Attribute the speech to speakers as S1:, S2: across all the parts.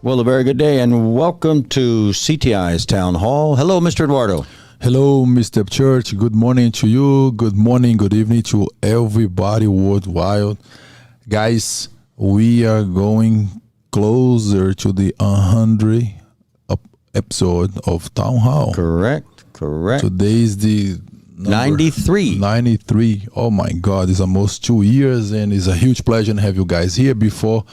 S1: Well, a very good day and welcome to CTI's Town Hall. Hello, Mr. Eduardo.
S2: Hello, Mr. Church. Good morning to you. Good morning, good evening to everybody worldwide. Guys, we are going closer to the 100th episode of Town Hall.
S1: Correct.
S2: Today is the number
S1: 93.
S2: 93. Oh my God, it's almost 2 years and it's a huge pleasure to have you guys here. Before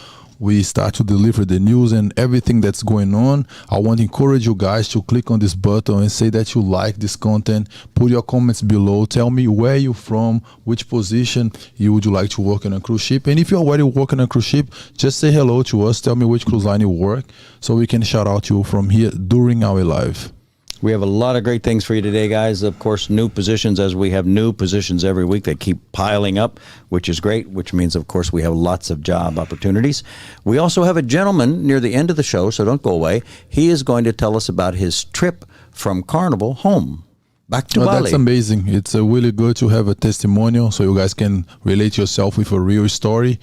S2: we start to deliver the news and everything that's going on, I want to encourage you guys to click on this button and say that you like this content. Put your comments below. Tell me where you're from, which position you would like to work on a cruise ship. And if you're already working on a cruise ship, just say hello to us. Tell me which cruise line you work so we can shout out you from here during our live.
S1: We have a lot of great things for you today, guys. Of course, new positions, as we have new positions every week. They keep piling up, which is great, which means, of course, we have lots of job opportunities. We also have a gentleman near the end of the show, so don't go away. He is going to tell us about his trip from Carnival home. Back to Bali.
S2: That's amazing. It's really good to have a testimonial so you guys can relate yourself with a real story.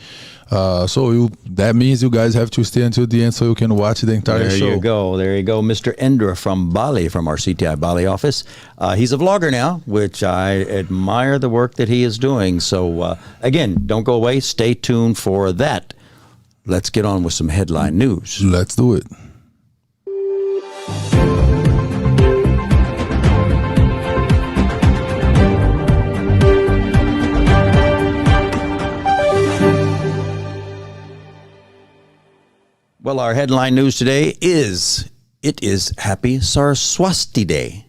S2: That means you guys have to stay until the end so you can watch the entire show.
S1: There you go. Mr. Endra from Bali, from our CTI Bali office. He's a vlogger now, which I admire the work that he is doing. So, again, don't go away. Stay tuned for that. Let's get on with some headline news.
S2: Let's do it.
S1: Well, our headline news today is, it is Happy Saraswati Day.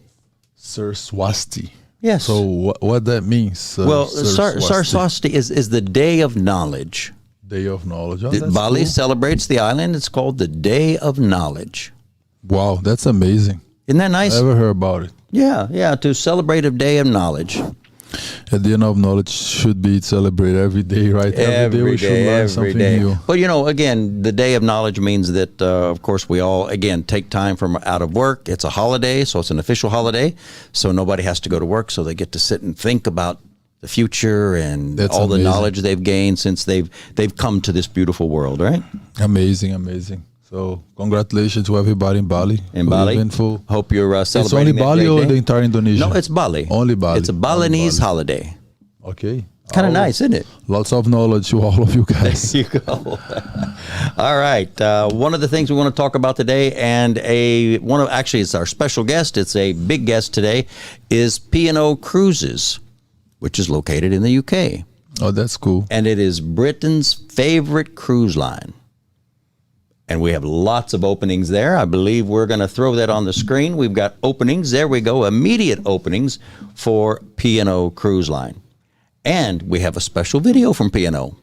S2: Saraswati.
S1: Yes.
S2: So what that means?
S1: Well, Saraswati is the Day of Knowledge.
S2: Day of Knowledge. Oh,
S1: Bali
S2: cool.
S1: celebrates the island. It's called the Day of Knowledge.
S2: Wow, that's amazing.
S1: Isn't that nice?
S2: I never heard about it.
S1: Yeah, to celebrate a Day of Knowledge.
S2: A Day of Knowledge should be celebrated every day, right? Every day we should learn something new.
S1: But, again, the Day of Knowledge means that, of course, we all, again, take time from out of work. It's a holiday, so it's an official holiday. So nobody has to go to work, so they get to sit and think about the future and
S2: That's
S1: all
S2: amazing.
S1: the knowledge they've gained since they've come to this beautiful world, right?
S2: Amazing. So congratulations to everybody in Bali.
S1: In Bali. Hope you're celebrating.
S2: It's only Bali or the entire Indonesia?
S1: No, it's Bali.
S2: Only Bali.
S1: It's a Balinese holiday.
S2: Okay.
S1: Kind of nice, isn't it?
S2: Lots of knowledge to all of you guys.
S1: There you go. All right. One of the things we want to talk about today, and actually it's our special guest. It's a big guest today, is P&O Cruises, which is located in the UK.
S2: Oh, that's cool.
S1: And it is Britain's favorite cruise line. And we have lots of openings there. I believe we're going to throw that on the screen. We've got openings. There we go. Immediate openings for P&O Cruise Line. And we have a special video from P&O.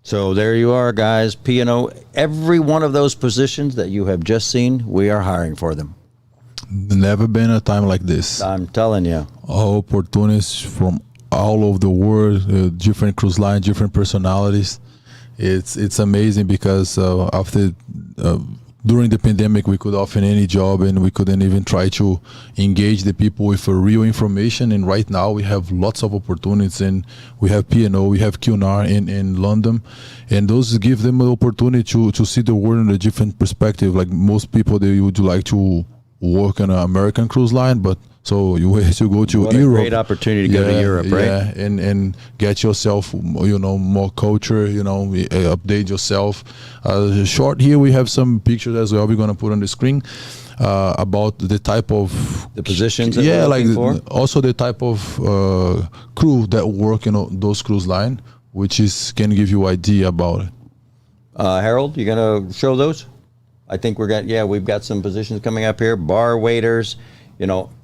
S1: So there you are, guys. P&O, every one of those positions that you have just seen, we are hiring for them.
S2: Never been a time like this.
S1: I'm telling you.
S2: All opportunities from all over the world, different cruise lines, different personalities. It's amazing because after during the pandemic, we could offer any job and we couldn't even try to engage the people with real information. And right now we have lots of opportunities, and we have P&O, we have Cunard in London, and those give them an opportunity to see the world in a different perspective. Like most people, they would like to work on an American cruise line, but so you have to go to
S1: What
S2: Europe.
S1: a great opportunity to go to Europe, right?
S2: Yeah, and get yourself, more culture, update yourself. Short here, we have some pictures as well. We're gonna put on the screen about the type of
S1: The positions that we're looking for.
S2: Also the type of crew that work those cruise line, which can give you idea about it.
S1: Harold, you gonna show those? I think we've got some positions coming up here. Bar waiters,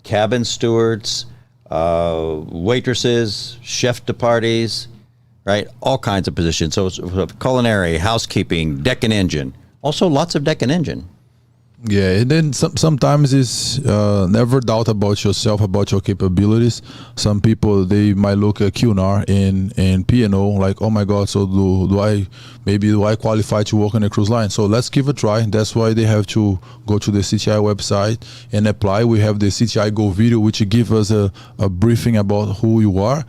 S1: cabin stewards, waitresses, chef de parties, right? All kinds of positions. So it's culinary, housekeeping, deck and engine. Also lots of deck and engine.
S2: Yeah, and then sometimes it's never doubt about yourself, about your capabilities. Some people, they might look at Cunard and P&O like, oh my God, so do I qualify to work on a cruise line? So let's give it a try. That's why they have to go to the CTI website and apply. We have the CTI Go video, which gives us a briefing about who you are.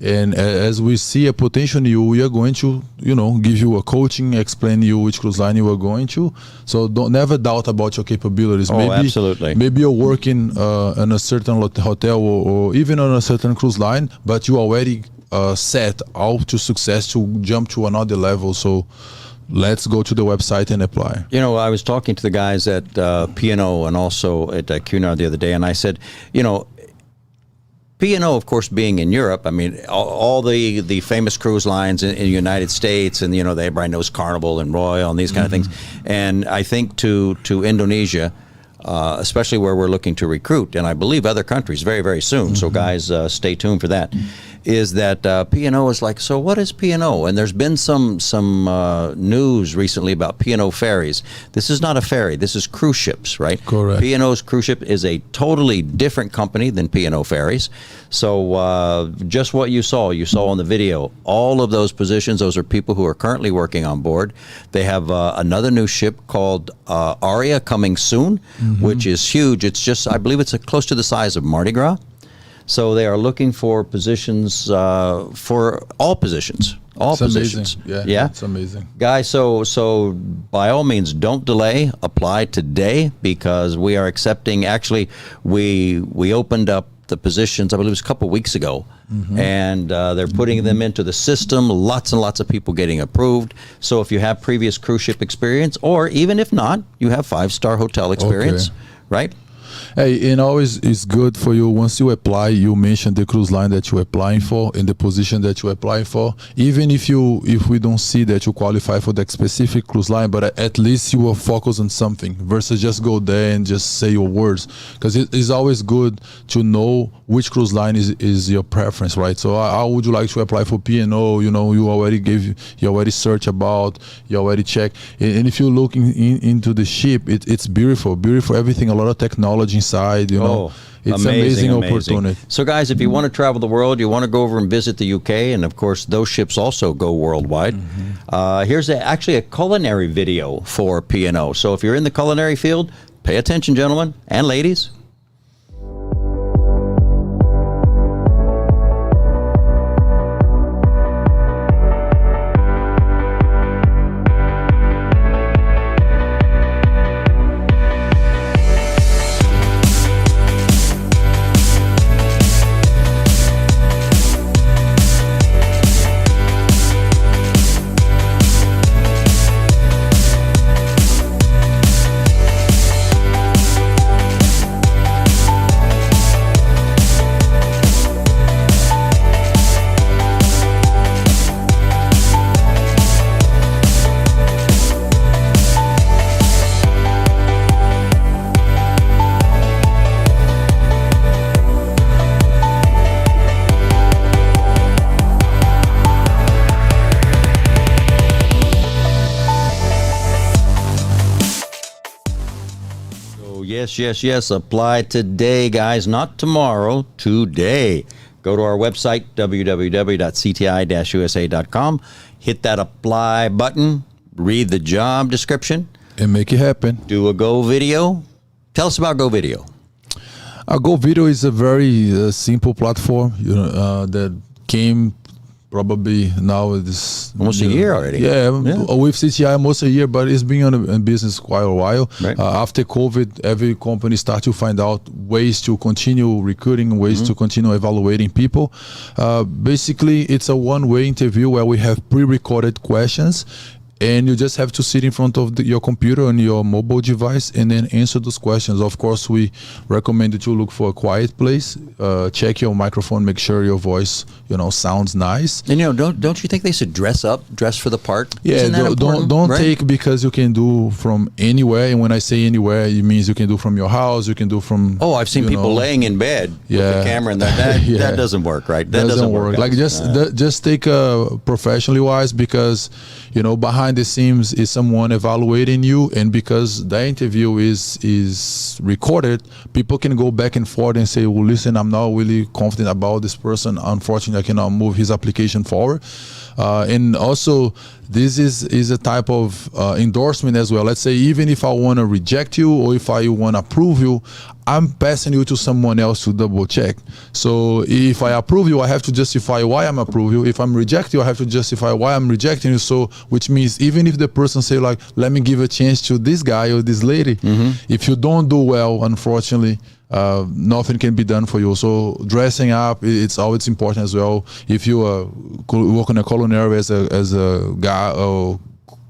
S2: And as we see a potential in you, we are going to, give you a coaching, explain you which cruise line you are going to. So don't never doubt about your capabilities.
S1: Oh, absolutely.
S2: Maybe you're working in a certain hotel or even on a certain cruise line, but you already set out to success to jump to another level. So let's go to the website and apply.
S1: I was talking to the guys at P&O and also at Cunard the other day, and I said, P&O, of course, being in Europe, I mean, all the famous cruise lines in the United States, and everybody knows Carnival and Royal and these kind of things. And I think to Indonesia, especially where we're looking to recruit, and I believe other countries very, very soon. So guys, stay tuned for that. Is that P&O is like, so what is P&O? And there's been some news recently about P&O ferries. This is not a ferry. This is cruise ships, right?
S2: Correct.
S1: P&O's cruise ship is a totally different company than P&O ferries. So just what you saw in the video, all of those positions, those are people who are currently working on board. They have another new ship called Aria coming soon, which is huge. It's just, I believe it's close to the size of Mardi Gras. So they are looking for positions for all positions. All
S2: it's
S1: positions.
S2: Amazing. Yeah, it's amazing.
S1: Guys, so by all means, don't delay. Apply today because we are accepting. Actually, we opened up the positions, I believe it was a couple of weeks ago, and they're putting them into the system. Lots and lots of people getting approved. So if you have previous cruise ship experience, or even if not, you have 5-star hotel experience, right?
S2: Hey, and always it's good for you once you apply, you mention the cruise line that you're applying for and the position that you're applying for. Even if we don't see that you qualify for that specific cruise line, but at least you will focus on something versus just go there and just say your words. Because it's always good to know which cruise line is your preference, right? So how would you like to apply for P&O? You already search about, you already check. And if you're looking into the ship, it's beautiful, everything, a lot of technology inside, it's amazing opportunity.
S1: So guys, if you want to travel the world, you want to go over and visit the UK, and of course those ships also go worldwide. Here's actually a culinary video for P&O. So if you're in the culinary field, pay attention, gentlemen and ladies. Yes, yes, yes. Apply today, guys, not tomorrow, today. Go to our website, www.cti-usa.com. Hit that apply button. Read the job description.
S2: And make it happen.
S1: Do a Go Video. Tell us about Go Video.
S2: Go Video is a very simple platform, that came probably now this
S1: Almost a year already.
S2: Yeah, with CTI almost a year, but it's been in business quite a while.
S1: Right.
S2: After COVID, every company start to find out ways to continue recruiting, ways to continue evaluating people. Basically, it's a one-way interview where we have pre-recorded questions, and you just have to sit in front of your computer on your mobile device and then answer those questions. Of course, we recommend that you look for a quiet place, check your microphone, make sure your voice, sounds nice.
S1: And don't you think they should dress for the part?
S2: Yeah,
S1: Isn't that important?
S2: don't
S1: Right?
S2: take, because you can do from anywhere. And when I say anywhere, it means you can do from your house, you can do from.
S1: Oh, I've seen people laying in bed with the camera, and that
S2: Yeah.
S1: that doesn't work, right? That
S2: doesn't work. Like just take professionally wise, because behind the scenes is someone evaluating you, and because the interview is recorded, people can go back and forth and say, well, listen, I'm not really confident about this person, unfortunately I cannot move his application forward. And also, this is a type of endorsement as well. Let's say, even if I want to reject you or if I want to approve you, I'm passing you to someone else to double check. So if I approve you, I have to justify why I'm approve you. If I'm reject you, I have to justify why I'm rejecting you. So which means even if the person say like, let me give a chance to this guy or this lady, if you don't do well, unfortunately, nothing can be done for you. So dressing up, it's always important as well. If you work on a culinary as a guy or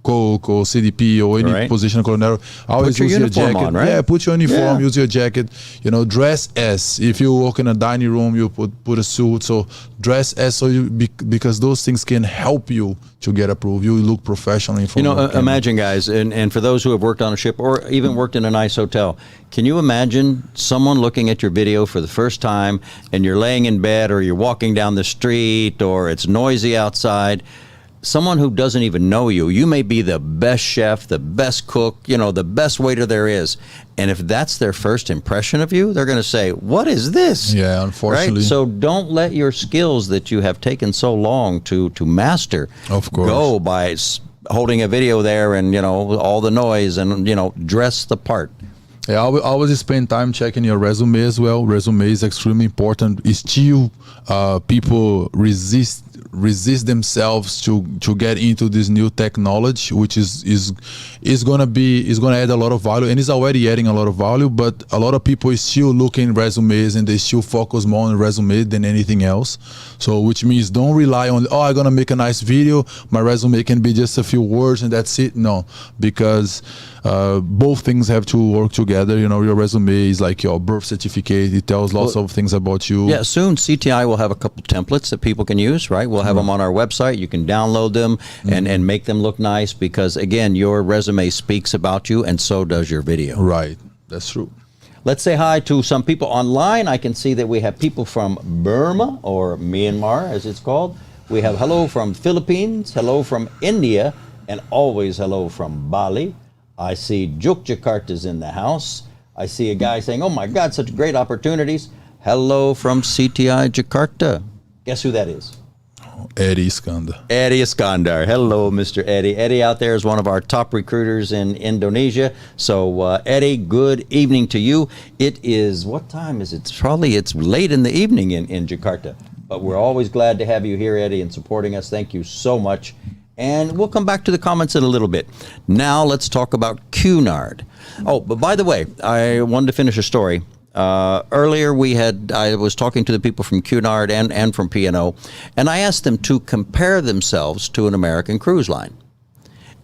S2: Coke or CDP or any position of culinary, always
S1: put your
S2: use your
S1: uniform
S2: jacket.
S1: on, right?
S2: Yeah, put your uniform, use your jacket. Dress as. If you work in a dining room, you put a suit. So dress as, so because those things can help you to get approved. You look professional in front of the
S1: imagine, guys, and for those who have worked on a ship or even worked in a nice hotel, can you imagine someone looking at your video for the first time, and you're laying in bed or you're walking down the street or it's noisy outside? Someone who doesn't even know you, you may be the best chef, the best cook, the best waiter there is. And if that's their first impression of you, they're going to say, what is this?
S2: Yeah, unfortunately.
S1: Right? So don't let your skills that you have taken so long to master
S2: Of course.
S1: go by holding a video there and, all the noise and, dress the part.
S2: Yeah, I always spend time checking your resume as well. Resume is extremely important. Still, people resist themselves to get into this new technology, which is gonna add a lot of value, and is already adding a lot of value. But a lot of people is still looking resumes, and they still focus more on resume than anything else. So, which means don't rely on, I'm gonna make a nice video, my resume can be just a few words and that's it. No, because both things have to work together. Your resume is like your birth certificate. It tells lots of things about you.
S1: Yeah, soon CTI will have a couple templates that people can use, right? We'll have them on our website. You can download them and make them look nice, because, again, your resume speaks about you, and so does your video.
S2: Right, that's true.
S1: Let's say hi to some people online. I can see that we have people from Burma, or Myanmar, as it's called. We have hello from Philippines, hello from India, and always hello from Bali. I see Jakarta's in the house. I see a guy saying, oh my God, such great opportunities. Hello from CTI Jakarta. Guess who that is?
S2: Eddie Iskandar.
S1: Eddie Iskandar. Hello, Mr. Eddie. Eddie out there is one of our top recruiters in Indonesia. So, Eddie, good evening to you. It is, what time is it? It's late in the evening in Jakarta. But we're always glad to have you here, Eddie, and supporting us. Thank you so much. And we'll come back to the comments in a little bit. Now let's talk about Cunard. Oh, but by the way, I wanted to finish a story. Earlier I was talking to the people from Cunard and from P&O, and I asked them to compare themselves to an American cruise line.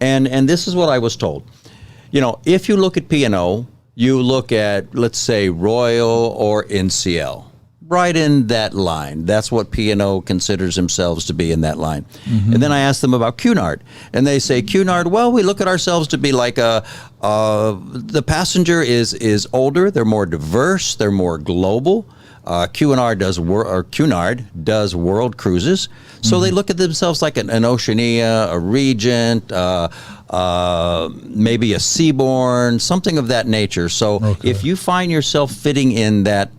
S1: And this is what I was told. If you look at P&O, you look at, let's say, Royal or NCL. Right in that line. That's what P&O considers themselves to be, in that line. And then I asked them about Cunard, and they say, Cunard, well, we look at ourselves to be like the passenger is older, they're more diverse, they're more global. Cunard does world cruises. So they look at themselves like an Oceania, a Regent, maybe a Seabourn, something of that nature. So if you find yourself fitting in that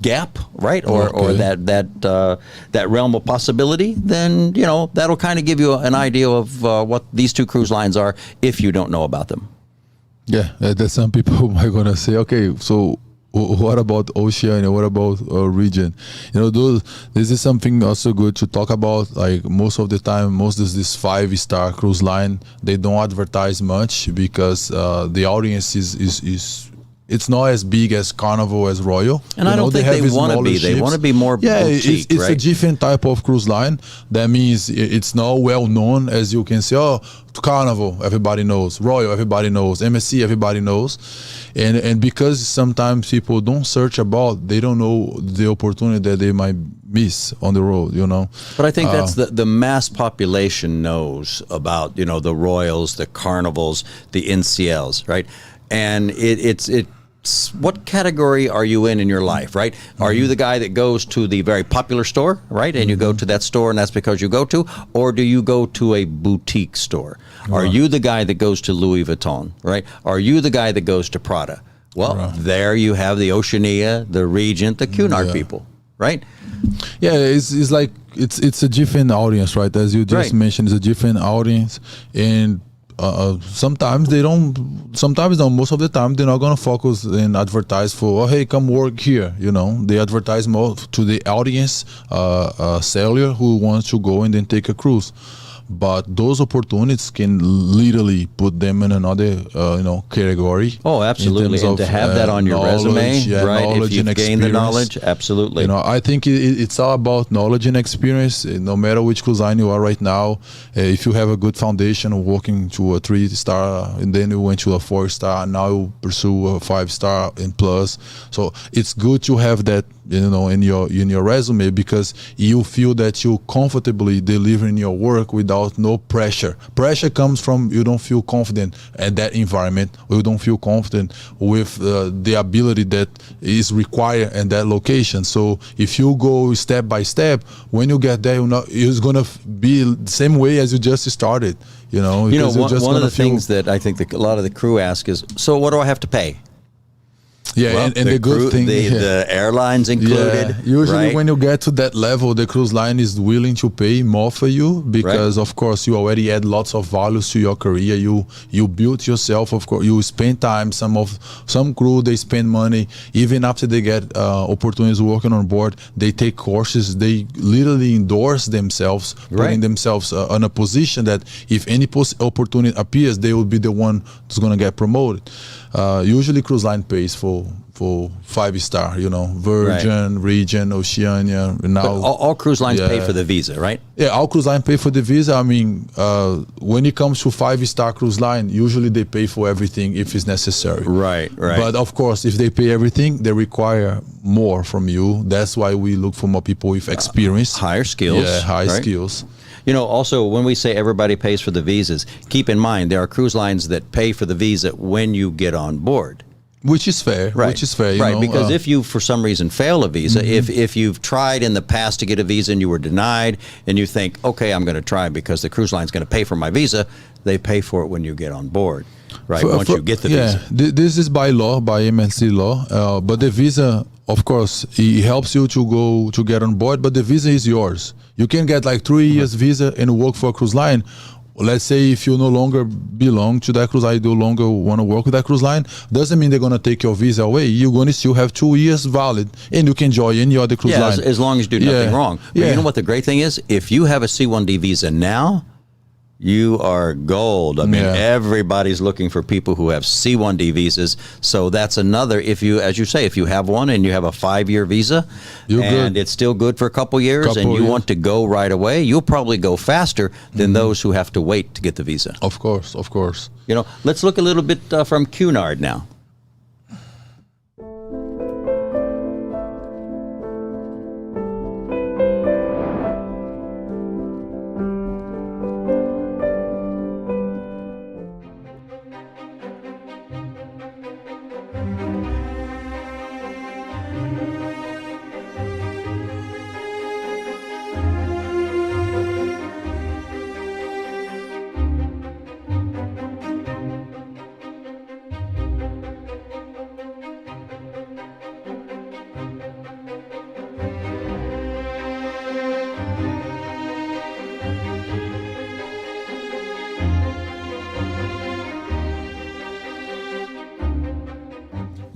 S1: gap, right, or that realm of possibility, then that'll kind of give you an idea of what these two cruise lines are if you don't know about them.
S2: Yeah, there's some people are gonna say, okay, so what about Oceania? What about region? This is something also good to talk about. Like most of the time, most of this 5-star cruise line, they don't advertise much because the audience is it's not as big as Carnival, as Royal.
S1: And I don't think they want to be. They want to be more boutique,
S2: it's
S1: right?
S2: a different type of cruise line. That means it's not well known, as you can say, Carnival, everybody knows. Royal, everybody knows. MSC, everybody knows. And because sometimes people don't search about, they don't know the opportunity that they might miss on the road,
S1: But I think that's the mass population knows about, the Royals, the Carnivals, the NCLs, right? And it's what category are you in your life, right? Are you the guy that goes to the very popular store, right? And you go to that store and that's because you go to, or do you go to a boutique store? Are you the guy that goes to Louis Vuitton, right? Are you the guy that goes to Prada? Well, there you have the Oceania, the Regent, the Cunard people, right?
S2: Yeah, it's like it's a different audience, right? As you just mentioned, it's a different audience, and sometimes they don't. Sometimes no. Most of the time, they're not gonna focus and advertise for. Oh, hey, come work here. They advertise more to the audience, seller who wants to go and then take a cruise. But those opportunities can literally put them in another, category.
S1: Oh, absolutely. And to have that on your resume, right? If you've gained the knowledge, absolutely.
S2: I think it's all about knowledge and experience. No matter which cruise line you are right now, if you have a good foundation working to a 3-star, and then you went to a 4-star, and now you pursue a 5-star and plus. So it's good to have that, in your resume, because you feel that you comfortably delivering your work without no pressure. Pressure comes from you don't feel confident at that environment, or you don't feel confident with the ability that is required in that location. So if you go step by step, when you get there, it's gonna be the same way as you just started. One
S1: of the things that I think a lot of the crew ask is, so what do I have to pay?
S2: Yeah,
S1: well,
S2: and the good thing,
S1: the airlines included.
S2: Yeah. Usually, when you get to that level, the cruise line is willing to pay more for you because, of course, you already add lots of values to your career. You built yourself. Of course, you spend time. Some crew, they spend money even after they get opportunities working on board. They take courses. They literally endorse themselves, putting themselves in a position that if any opportunity appears, they will be the one who's going to get promoted. Usually cruise line pays for 5-star, Virgin, Regent, Oceania. Now
S1: but all cruise lines pay for the visa, right?
S2: Yeah, all cruise line pay for the visa. I mean, when it comes to 5-star cruise line, usually they pay for everything if it's necessary.
S1: Right.
S2: But of course, if they pay everything, they require more from you. That's why we look for more people with experience,
S1: higher skills.
S2: Yeah, high skills.
S1: Also, when we say everybody pays for the visas, keep in mind there are cruise lines that pay for the visa when you get on board.
S2: Which is fair.
S1: Right.
S2: Which is fair.
S1: Because if you, for some reason, fail a visa, if you've tried in the past to get a visa and you were denied, and you think, okay, I'm going to try because the cruise line's going to pay for my visa, they pay for it when you get on board. Right, once you get the visa.
S2: This is by law, by MNC law. But the visa, of course, it helps you to get on board, but the visa is yours. You can get like 3 years visa and work for a cruise line. Let's say if you no longer belong to that cruise line, you no longer want to work with that cruise line, doesn't mean they're going to take your visa away. You're going to still have 2 years valid, and you can join any other cruise line.
S1: As long as you do nothing wrong. But you know what the great thing is? If you have a C1D visa now, you are gold. I mean, everybody's looking for people who have C1D visas. So that's another, if you, as you say, if you have one and you have a 5-year visa and it's still good for a couple years and you want to go right away, you'll probably go faster than those who have to wait to get the visa.
S2: Of course.
S1: Let's look a little bit from Cunard now.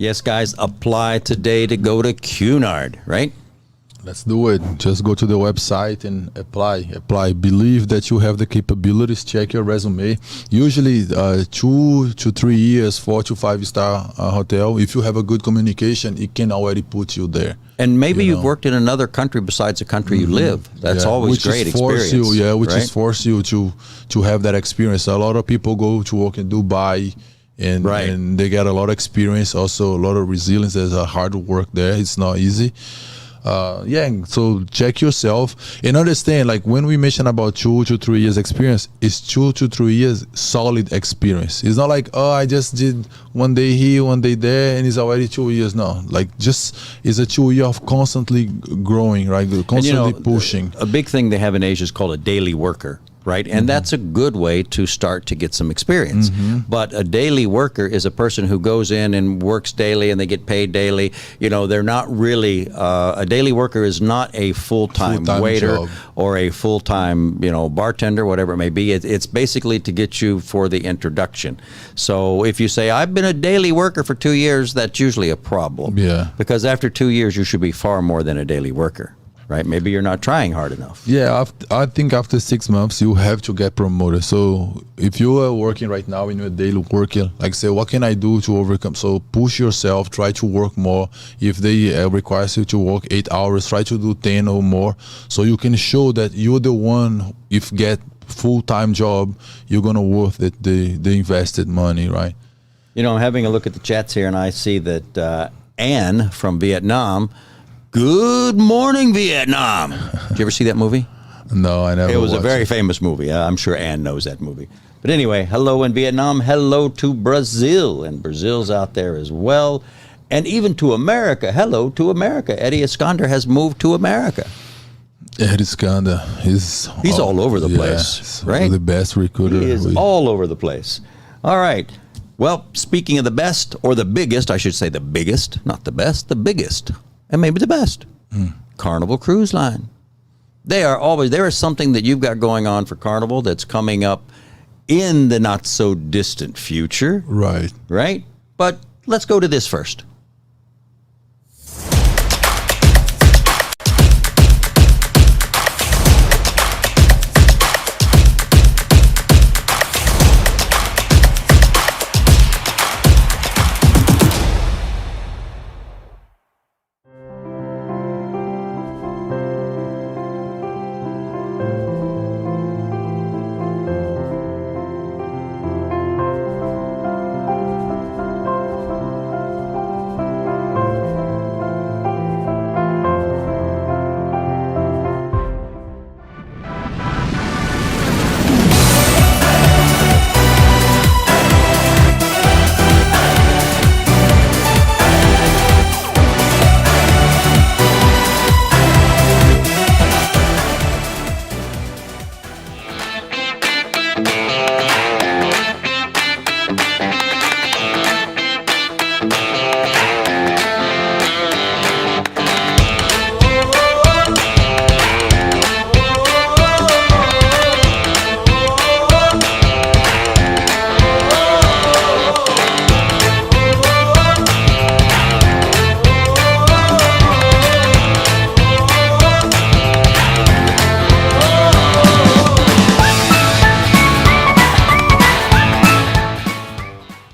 S1: Yes, guys, apply today to go to Cunard, right?
S2: Let's do it. Just go to the website and apply. Believe that you have the capabilities. Check your resume. Usually 2 to 3 years, 4 to 5 star hotel. If you have a good communication, it can already put you there.
S1: And maybe you've worked in another country besides the country you live. That's always great experience.
S2: Which force you to have that experience. A lot of people go to work in Dubai and they get a lot of experience, also a lot of resilience. There's a hard work there. It's not easy. So check yourself and understand, like when we mention about 2 to 3 years experience, it's 2 to 3 years solid experience. It's not like, oh, I just did 1 day here, 1 day there, and it's already 2 years. No, like just it's a 2 year of constantly growing, right? Constantly pushing.
S1: A big thing they have in Asia is called a daily worker. Right. And that's a good way to start to get some experience. But a daily worker is a person who goes in and works daily and they get paid daily. You know, they're not really a daily worker is not a full-time waiter job. Or a full-time, bartender, whatever it may be. It's basically to get you for the introduction. So if you say, I've been a daily worker for 2 years, that's usually a problem.
S2: Yeah.
S1: Because after 2 years, you should be far more than a daily worker. Right? Maybe you're not trying hard enough.
S2: Yeah, I think after 6 months, you have to get promoted. So if you are working right now in your daily working, like say, what can I do to overcome? So push yourself, try to work more. If they require you to work 8 hours, try to do 10 or more. So you can show that you're the one, if get full-time job, you're going to worth it, the invested money, right?
S1: I'm having a look at the chats here and I see that Anne from Vietnam. Good morning, Vietnam. Did you ever see that movie?
S2: No, I never.
S1: It was a very famous movie. I'm sure Ann knows that movie. But anyway, hello in Vietnam. Hello to Brazil. And Brazil's out there as well. And even to America. Hello to America. Eddie Iskander has moved to America.
S2: Eddie Iskander.
S1: He's all over the place, right?
S2: The best recruiter.
S1: He is all over the place. All right. Well, speaking of the best, or the biggest, I should say the biggest, not the best, the biggest. And maybe the best. Carnival Cruise Line. There is something that you've got going on for Carnival that's coming up in the not so distant future.
S2: Right.
S1: Right? But let's go to this first.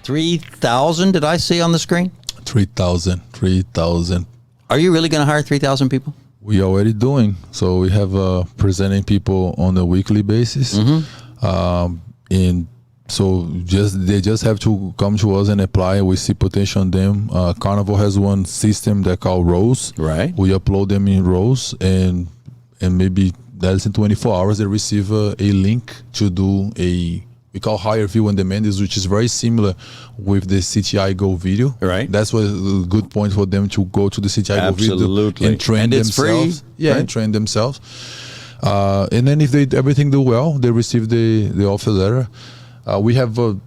S1: $3,000 did I see on the screen?
S2: 3,000.
S1: Are you really going to hire 3,000 people?
S2: We already doing. So we have presenting people on a weekly basis. And so they just have to come to us and apply. We see potential in them. Carnival has one system that called roles.
S1: Right.
S2: We upload them in roles and maybe less than 24 hours they receive a link to do we call higher view on demand, which is very similar with the CTI Go video.
S1: Right.
S2: That's what a good point for them to go to the CTI Go video and train
S1: it's
S2: themselves.
S1: Free,
S2: yeah,
S1: right?
S2: and train themselves. And then if everything do well, they receive the offer letter. We have 4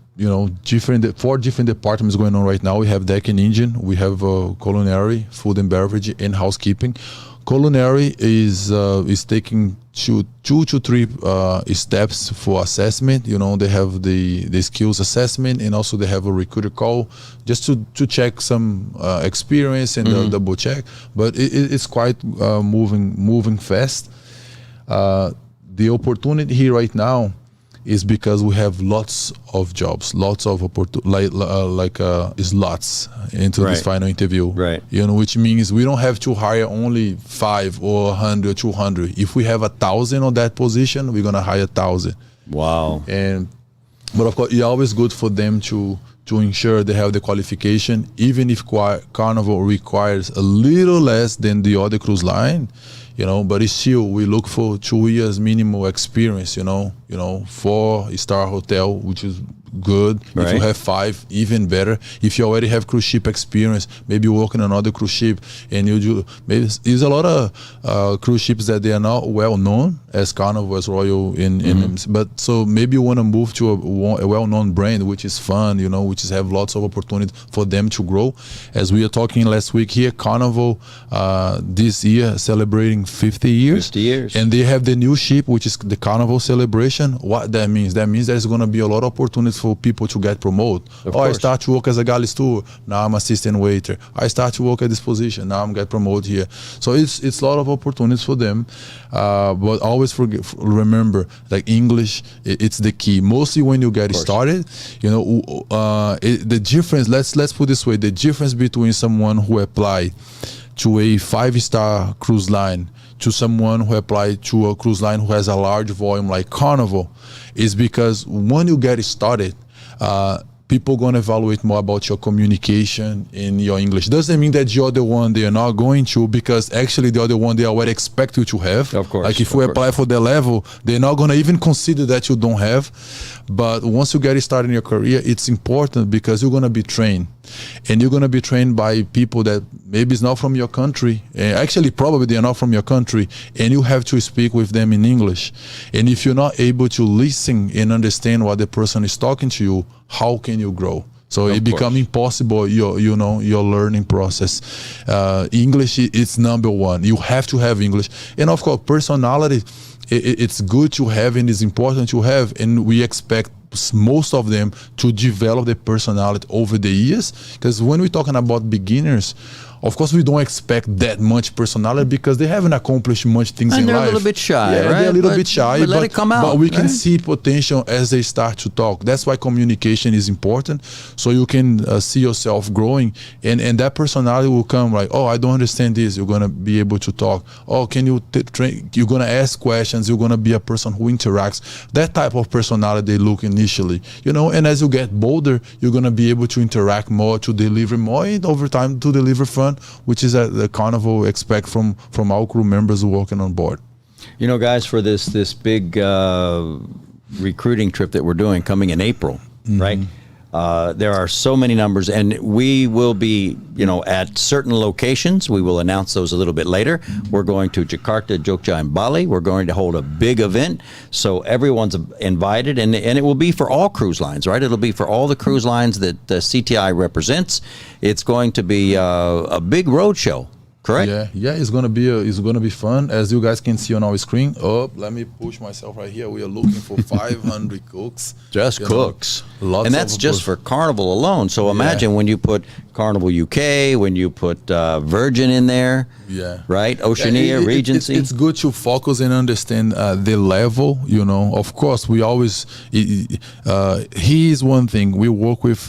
S2: different departments going on right now. We have deck and engine, we have culinary, food and beverage, and housekeeping. Culinary is taking two to three steps for assessment. You know, they have the skills assessment, and also they have a recruiter call just to check some experience and double check. But it's quite moving fast. The opportunity here right now is because we have lots of jobs, lots of slots into this final interview.
S1: Right.
S2: You know, which means we don't have to hire only 5 or 100, 200. If we have 1,000 on that position, we're gonna hire 1,000.
S1: Wow.
S2: But of course, it's always good for them to ensure they have the qualification, even if Carnival requires a little less than the other cruise line. You know, but it's still, we look for 2 years minimum experience, you know, 4-star hotel, which is good.
S1: Right.
S2: If you have 5, even better. If you already have cruise ship experience, maybe you work in another cruise ship, and you do, maybe there's a lot of cruise ships that they are not well known as Carnival, as Royal but so maybe you want to move to a well-known brand, which is fun, you know, which is have lots of opportunity for them to grow. As we are talking last week here, Carnival this year celebrating 50 years.
S1: 50 years.
S2: And they have the new ship, which is the Carnival celebration. What that means? That means there's going to be a lot of opportunities for people to get promoted. I start to work as a galley steward, now I'm assistant waiter. I start to work at this position, now I'm get promoted here. So it's a lot of opportunities for them. But always remember, like English, it's the key. Mostly when you get started, you know, the difference. Let's put it this way: the difference between someone who applied to a 5-star cruise line to someone who applied to a cruise line who has a large volume like Carnival is because when you get started, people going to evaluate more about your communication in your English. Doesn't mean that the other one they are not going to, because actually the other one they already expect you to have.
S1: Of course.
S2: Like if we apply for the level, they're not going to even consider that you don't have. But once you get started in your career, it's important because you're going to be trained. And you're going to be trained by people that maybe is not from your country. Actually, probably they are not from your country. And you have to speak with them in English. And if you're not able to listen and understand what the person is talking to you, how can you grow? So it becomes impossible, your learning process. English is number one. You have to have English. And of course, personality, it's good to have and it's important to have. And we expect most of them to develop their personality over the years. Because when we're talking about beginners, of course, we don't expect that much personality because they haven't accomplished much things in life.
S1: And they're a little bit shy, right?
S2: They're a little bit shy.
S1: But let it come out.
S2: But we can see potential as they start to talk. That's why communication is important. So you can see yourself growing. And that personality will come like, oh, I don't understand this. You're going to be able to talk. Oh, can you train? You're going to ask questions. You're going to be a person who interacts. That type of personality they look initially. And as you get bolder, you're going to be able to interact more, to deliver more, and over time to deliver fun, which is the Carnival expect from our crew members working on board.
S1: Guys, for this big recruiting trip that we're doing coming in April, right? There are so many numbers, and we will be, at certain locations. We will announce those a little bit later. We're going to Jakarta, Jogja, and Bali. We're going to hold a big event, so everyone's invited, and it will be for all cruise lines, right? It'll be for all the cruise lines that CTI represents. It's going to be a big road show. Correct?
S2: Yeah, it's gonna be fun. As you guys can see on our screen. Oh, let me push myself right here. We are looking for 500 cooks.
S1: Just cooks.
S2: Lots
S1: and that's just for Carnival alone. So imagine when you put Carnival UK, when you put Virgin in there. Yeah. Right? Oceania, Regency.
S2: It's good to focus and understand the level, Of course, we always, here's one thing. We work with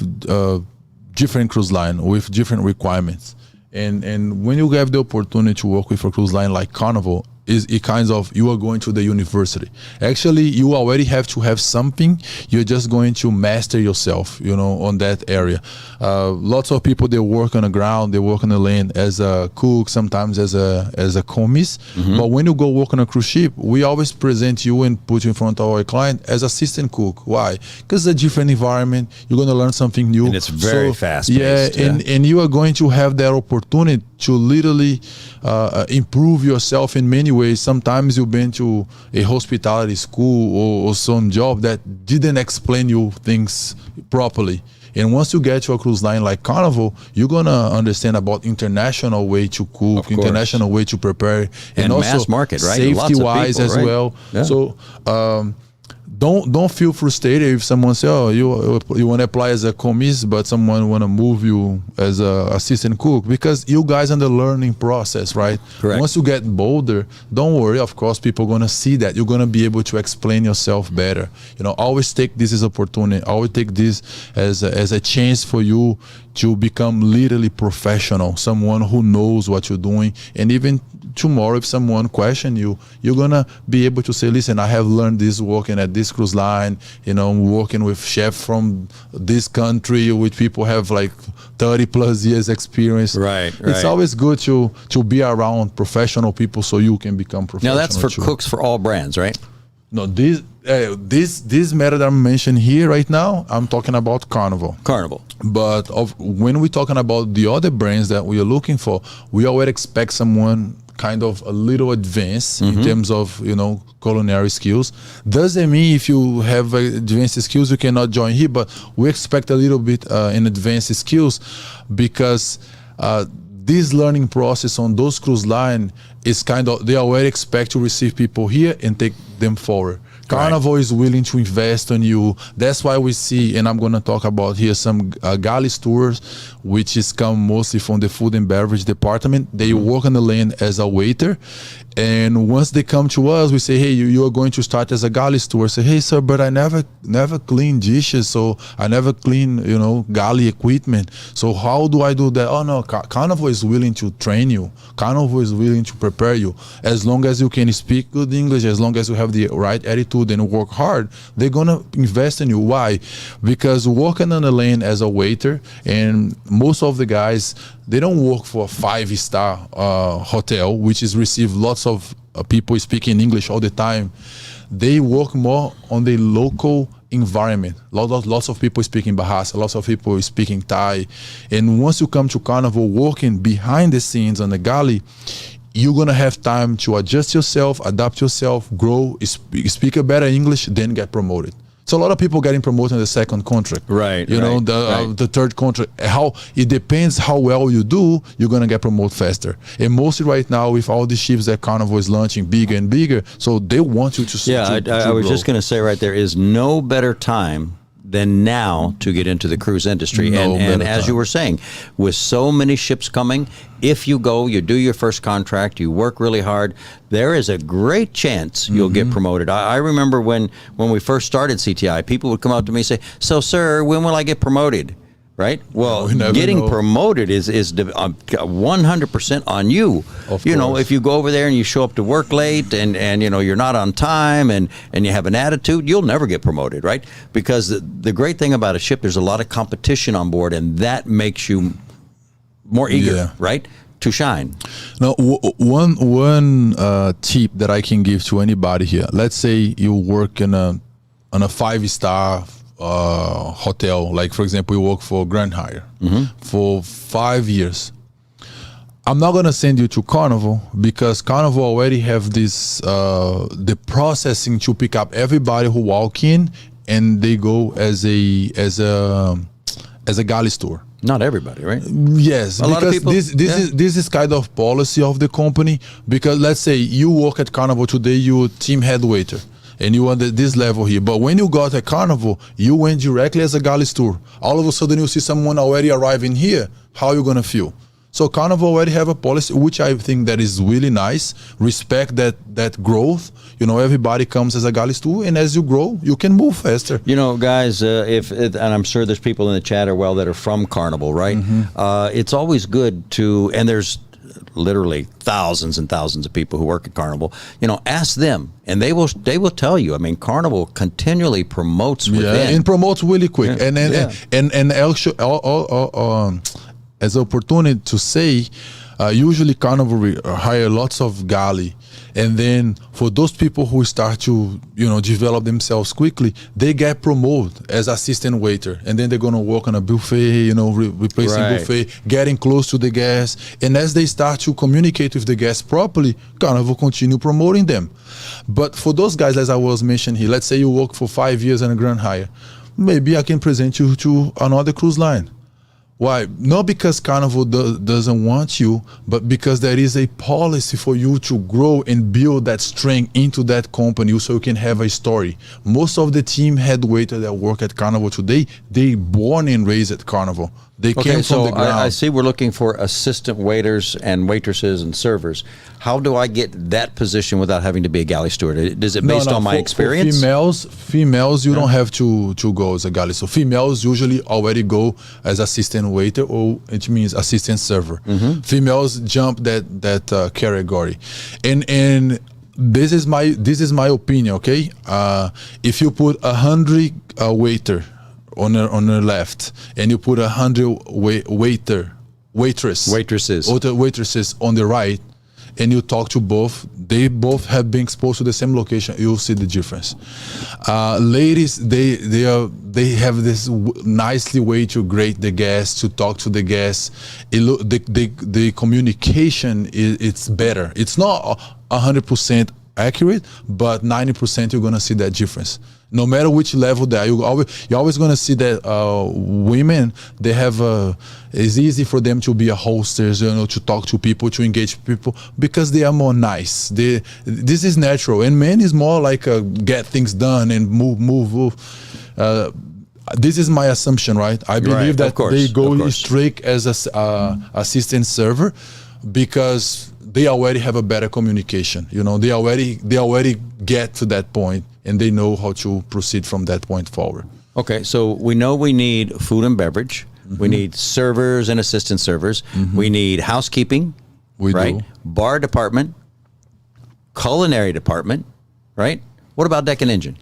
S2: different cruise line with different requirements. And when you have the opportunity to work with a cruise line like Carnival, it kinds of, you are going to the university. Actually, you already have to have something. You're just going to master yourself, on that area. Lots of people, they work on the ground, they work on the land as a cook, sometimes as a commis. But when you go work on a cruise ship, we always present you and put you in front of our client as assistant cook. Why? Because it's a different environment. You're going to learn something new.
S1: And it's very fast-paced.
S2: And you are going to have that opportunity to literally improve yourself in many ways. Sometimes you've been to a hospitality school or some job that didn't explain you things properly. And once you get to a cruise line like Carnival, you're gonna understand about international way to cook, international way to prepare,
S1: and
S2: also
S1: mass market, right?
S2: Safety wise as
S1: right?
S2: well.
S1: Yeah.
S2: So don't feel frustrated if someone say, oh, you want to apply as a commis, but someone want to move you as a assistant cook, because you guys in the learning process, right?
S1: Correct.
S2: Once you get bolder, don't worry. Of course, people gonna see that you're gonna be able to explain yourself better. You know, always take this as opportunity. Always take this as a chance for you to become literally professional, someone who knows what you're doing. And even tomorrow, if someone question you, you're gonna be able to say, listen, I have learned this working at this cruise line, you know, working with chefs from this country, with people have like 30 plus years experience.
S1: Right.
S2: It's always good to be around professional people so you can become professional.
S1: Now that's for
S2: too.
S1: cooks for all brands, right?
S2: No, this matter that I'm mentioning here right now, I'm talking about Carnival. But when we're talking about the other brands that we are looking for, we always expect someone kind of a little advanced in terms of, you know, culinary skills. Doesn't mean if you have advanced skills you cannot join here, but we expect a little bit in advanced skills, because this learning process on those cruise line is kind of, they already expect to receive people here and take them forward. Carnival is willing to invest on you. That's why we see, and I'm going to talk about here, some galley tours, which is come mostly from the food and beverage department. They work on the land as a waiter. And once they come to us, we say, hey, you are going to start as a galley steward. Say, hey, sir, but I never clean dishes, so I never clean, you know, galley equipment. So how do I do that? Oh, no, Carnival is willing to train you. Carnival is willing to prepare you. As long as you can speak good English, as long as you have the right attitude and work hard, they're going to invest in you. Why? Because working on the land as a waiter, and most of the guys, they don't work for a 5-star hotel, which is receive lots of people speaking English all the time. They work more on the local environment. Lots of people speaking Bahasa, lots of people speaking Thai. And once you come to Carnival working behind the scenes on the galley, you're going to have time to adjust yourself, adapt yourself, grow, speak a better English, then get promoted. So a lot of people getting promoted in the second contract,
S1: right?
S2: You know, the third contract. How it depends how well you do, you're gonna get promoted faster. And mostly right now, with all the ships that Carnival is launching bigger and bigger, so they want you to.
S1: Yeah, I was just gonna say right there is no better time than now to get into the cruise industry. And as you were saying, with so many ships coming, if you go, you do your first contract, you work really hard, there is a great chance you'll get promoted. I remember when we first started CTI, people would come up to me and say, so sir, when will I get promoted? Right? Well, getting promoted is 100% on you. You know, if you go over there and you show up to work late and you know, you're not on time and you have an attitude, you'll never get promoted, right? Because the great thing about a ship, there's a lot of competition on board, and that makes you more eager, right, to shine.
S2: Now, one tip that I can give to anybody here. Let's say you work on a 5-star hotel, like for example, you work for Grand Hire for 5 years. I'm not gonna send you to Carnival, because Carnival already have this the processing to pick up everybody who walk in, and they go as a galley store.
S1: Not everybody, right?
S2: Yes,
S1: a lot of people.
S2: This is kind of policy of the company. Because let's say you work at Carnival today, you're team head waiter, and you are at this level here. But when you got at Carnival, you went directly as a galley steward. All of a sudden, you see someone already arriving here. How are you gonna feel? So Carnival already have a policy, which I think that is really nice. Respect that growth. You know, everybody comes as a galley steward, and as you grow, you can move faster.
S1: You know, guys, and I'm sure there's people in the chat as well that are from Carnival, right? It's always good to, and there's literally thousands and thousands of people who work at Carnival. You know, ask them, and they will tell you. I mean, Carnival continually promotes within.
S2: And promotes really quick. And actually, as an opportunity to say, usually Carnival hire lots of galley, and then for those people who start to, you know, develop themselves quickly, they get promoted as assistant waiter, and then they're gonna work on a buffet, you know, replacing buffet, getting close to the guests, and as they start to communicate with the guests properly, Carnival continue promoting them. But for those guys, as I was mentioning here, let's say you work for 5 years in a Grand Hire. maybe I can present you to another cruise line. Why? Not because Carnival doesn't want you, but because there is a policy for you to grow and build that strength into that company so you can have a story. Most of the team head waiter that work at Carnival today, they born and raised at Carnival. They came from the ground.
S1: I see we're looking for assistant waiters and waitresses and servers. How do I get that position without having to be a galley steward? Is it based on my experience?
S2: For females, you don't have to go as a galley. So females usually already go as assistant waiter, or it means assistant server. Females jump that category, and this is my opinion. Okay, if you put 100 waiter on the left, and you put 100 waitresses on the right, and you talk to both, they both have been exposed to the same location, you'll see the difference. Ladies, they have this nicely way to greet the guests, to talk to the guests. The communication it's better. It's not 100% accurate, but 90% you're gonna see that difference. No matter which level they are, you're always going to see that women, they have it's easy for them to be a hostess, to talk to people, to engage people, because they are more nice. This is natural, and men is more like get things done and move. This is my assumption, right? I believe that they go straight as a assistant server because they already have a better communication. They already get to that point, and they know how to proceed from that point forward.
S1: Okay, so we know we need food and beverage. We need servers and assistant servers. We need housekeeping, right? Bar department, culinary department, right? What about deck and engine?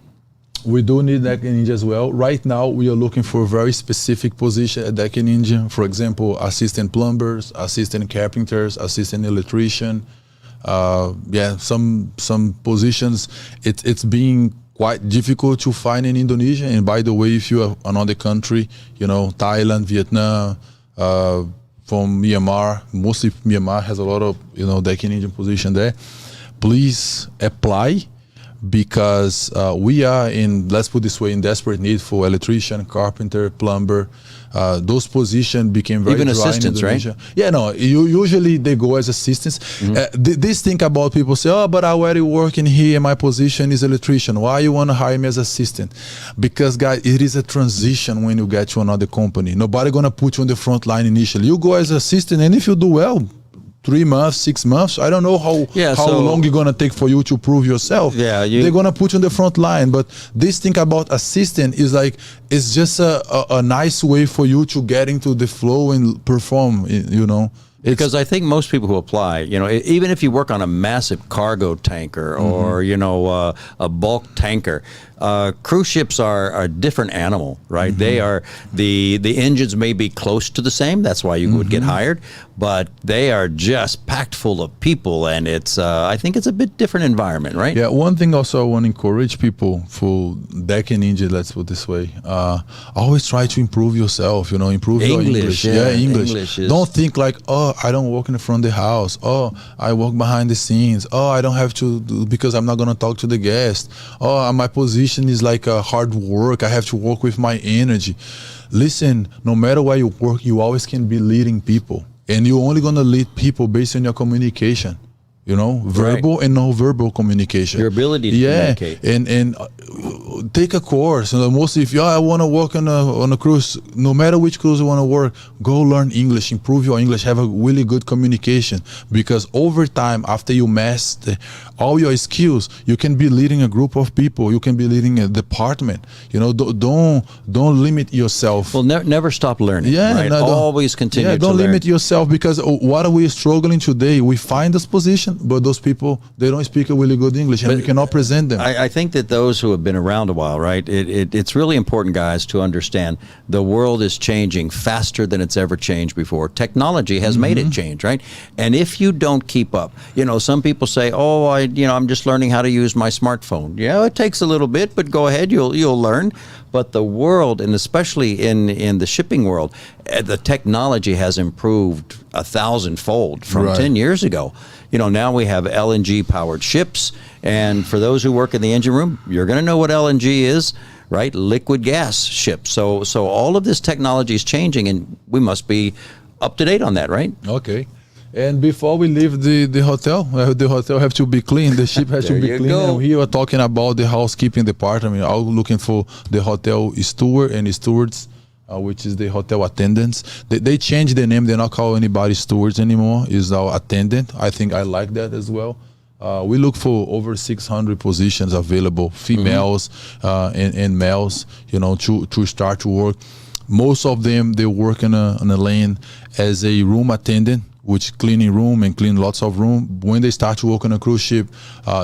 S2: We do need deck and engine as well. Right now, we are looking for a very specific position at deck and engine. For example, assistant plumbers, assistant carpenters, assistant electrician. Some positions. It's being quite difficult to find in Indonesia. And by the way, if you are another country, Thailand, Vietnam, from Myanmar, mostly Myanmar has a lot of deck and engine position there. Please apply, because we are let's put this way, in desperate need for electrician, carpenter, plumber. Those positions became very
S1: even
S2: dry
S1: assistants,
S2: in
S1: right?
S2: Yeah, no. Usually they go as assistants. This thing about people say, "Oh, but I already working here. My position is electrician. Why you want to hire me as assistant?" Because guys, it is a transition when you get to another company. Nobody gonna put you on the front line initially. You go as assistant, and if you do well, 3 months, 6 months. I don't know how long it's gonna take for you to prove yourself.
S1: Yeah,
S2: they're gonna put you on the front line. But this thing about assistant is it's just a nice way for you to get into the flow and perform.
S1: Because I think most people who apply, even if you work on a massive cargo tanker or a bulk tanker, cruise ships are a different animal, right? They are the engines may be close to the same. That's why you would get hired, but they are just packed full of people, and it's I think it's a bit different environment, right?
S2: Yeah. One thing also I want to encourage people for deck and engine. Let's put it this way: always try to improve yourself. Improve your English. English. Don't think like, oh, I don't work in the front of the house. Oh, I work behind the scenes. Oh, I don't have to because I'm not gonna talk to the guest. Oh, my position is like hard work. I have to work with my energy. Listen, no matter where you work, you always can be leading people, and you're only gonna lead people based on your communication. Verbal and non-verbal communication.
S1: Your ability to communicate.
S2: And take a course. Mostly, if I want to work on a cruise, no matter which cruise you want to work, go learn English, improve your English, have a really good communication. Because over time, after you master all your skills, you can be leading a group of people. You can be leading a department. Don't limit yourself.
S1: Well, never stop learning.
S2: Yeah,
S1: right? Always continue.
S2: Yeah, don't
S1: to
S2: limit
S1: learn.
S2: yourself, because what are we struggling today? We find this position, but those people, they don't speak a really good English, and we cannot present them.
S1: I think that those who have been around a while, right? It's really important, guys, to understand the world is changing faster than it's ever changed before. Technology has made it change, right? And if you don't keep up, some people say, "Oh, I'm just learning how to use my smartphone." Yeah, it takes a little bit, but go ahead, you'll learn. But the world, and especially in the shipping world, the technology has improved 1,000-fold from 10 years ago. Now we have LNG powered ships, and for those who work in the engine room, you're going to know what LNG is, right? Liquid gas ships. So all of this technology is changing, and we must be up to date on that, right?
S2: Okay. And before we leave the hotel have to be clean. The ship has to be clean.
S1: Go.
S2: And we are talking about the housekeeping department. I'm looking for the hotel steward and stewards, which is the hotel attendants. They changed the name. They're not call anybody stewards anymore. It's our attendant. I think I like that as well. We look for over 600 positions available, females and males, to start to work. Most of them, they work on a lane as a room attendant, which cleaning room and clean lots of room. When they start to work on a cruise ship,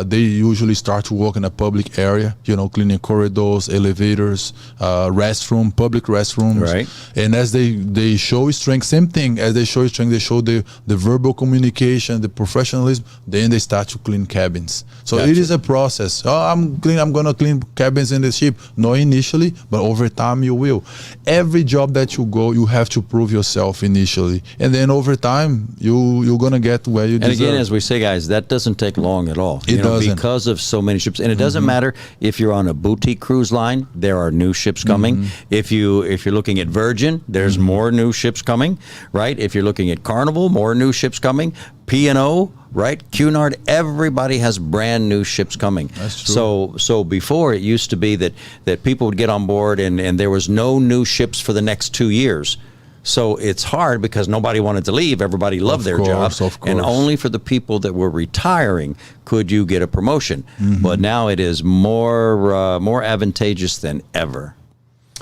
S2: they usually start to work in a public area, cleaning corridors, elevators, public restrooms.
S1: Right.
S2: And as they show strength, same thing, as they show strength, they show the verbal communication, the professionalism, then they start to clean cabins. So
S1: Gotcha.
S2: it is a process. I'm going to clean cabins in the ship. Not initially, but over time you will. Every job that you go, you have to prove yourself initially. And then over time, you're gonna get where you deserve.
S1: And again, as we say, guys, that doesn't take long at all.
S2: It doesn't.
S1: Because of so many ships, and it doesn't matter if you're on a boutique cruise line. There are new ships coming. If you're looking at Virgin, there's more new ships coming, right? If you're looking at Carnival, more new ships coming. P&O, right? Cunard, everybody has brand new ships coming.
S2: That's true.
S1: So before, it used to be that people would get on board and there was no new ships for the next 2 years. So it's hard because nobody wanted to leave. Everybody loved their jobs.
S2: Of course.
S1: And only for the people that were retiring could you get a promotion. But now it is more advantageous than ever.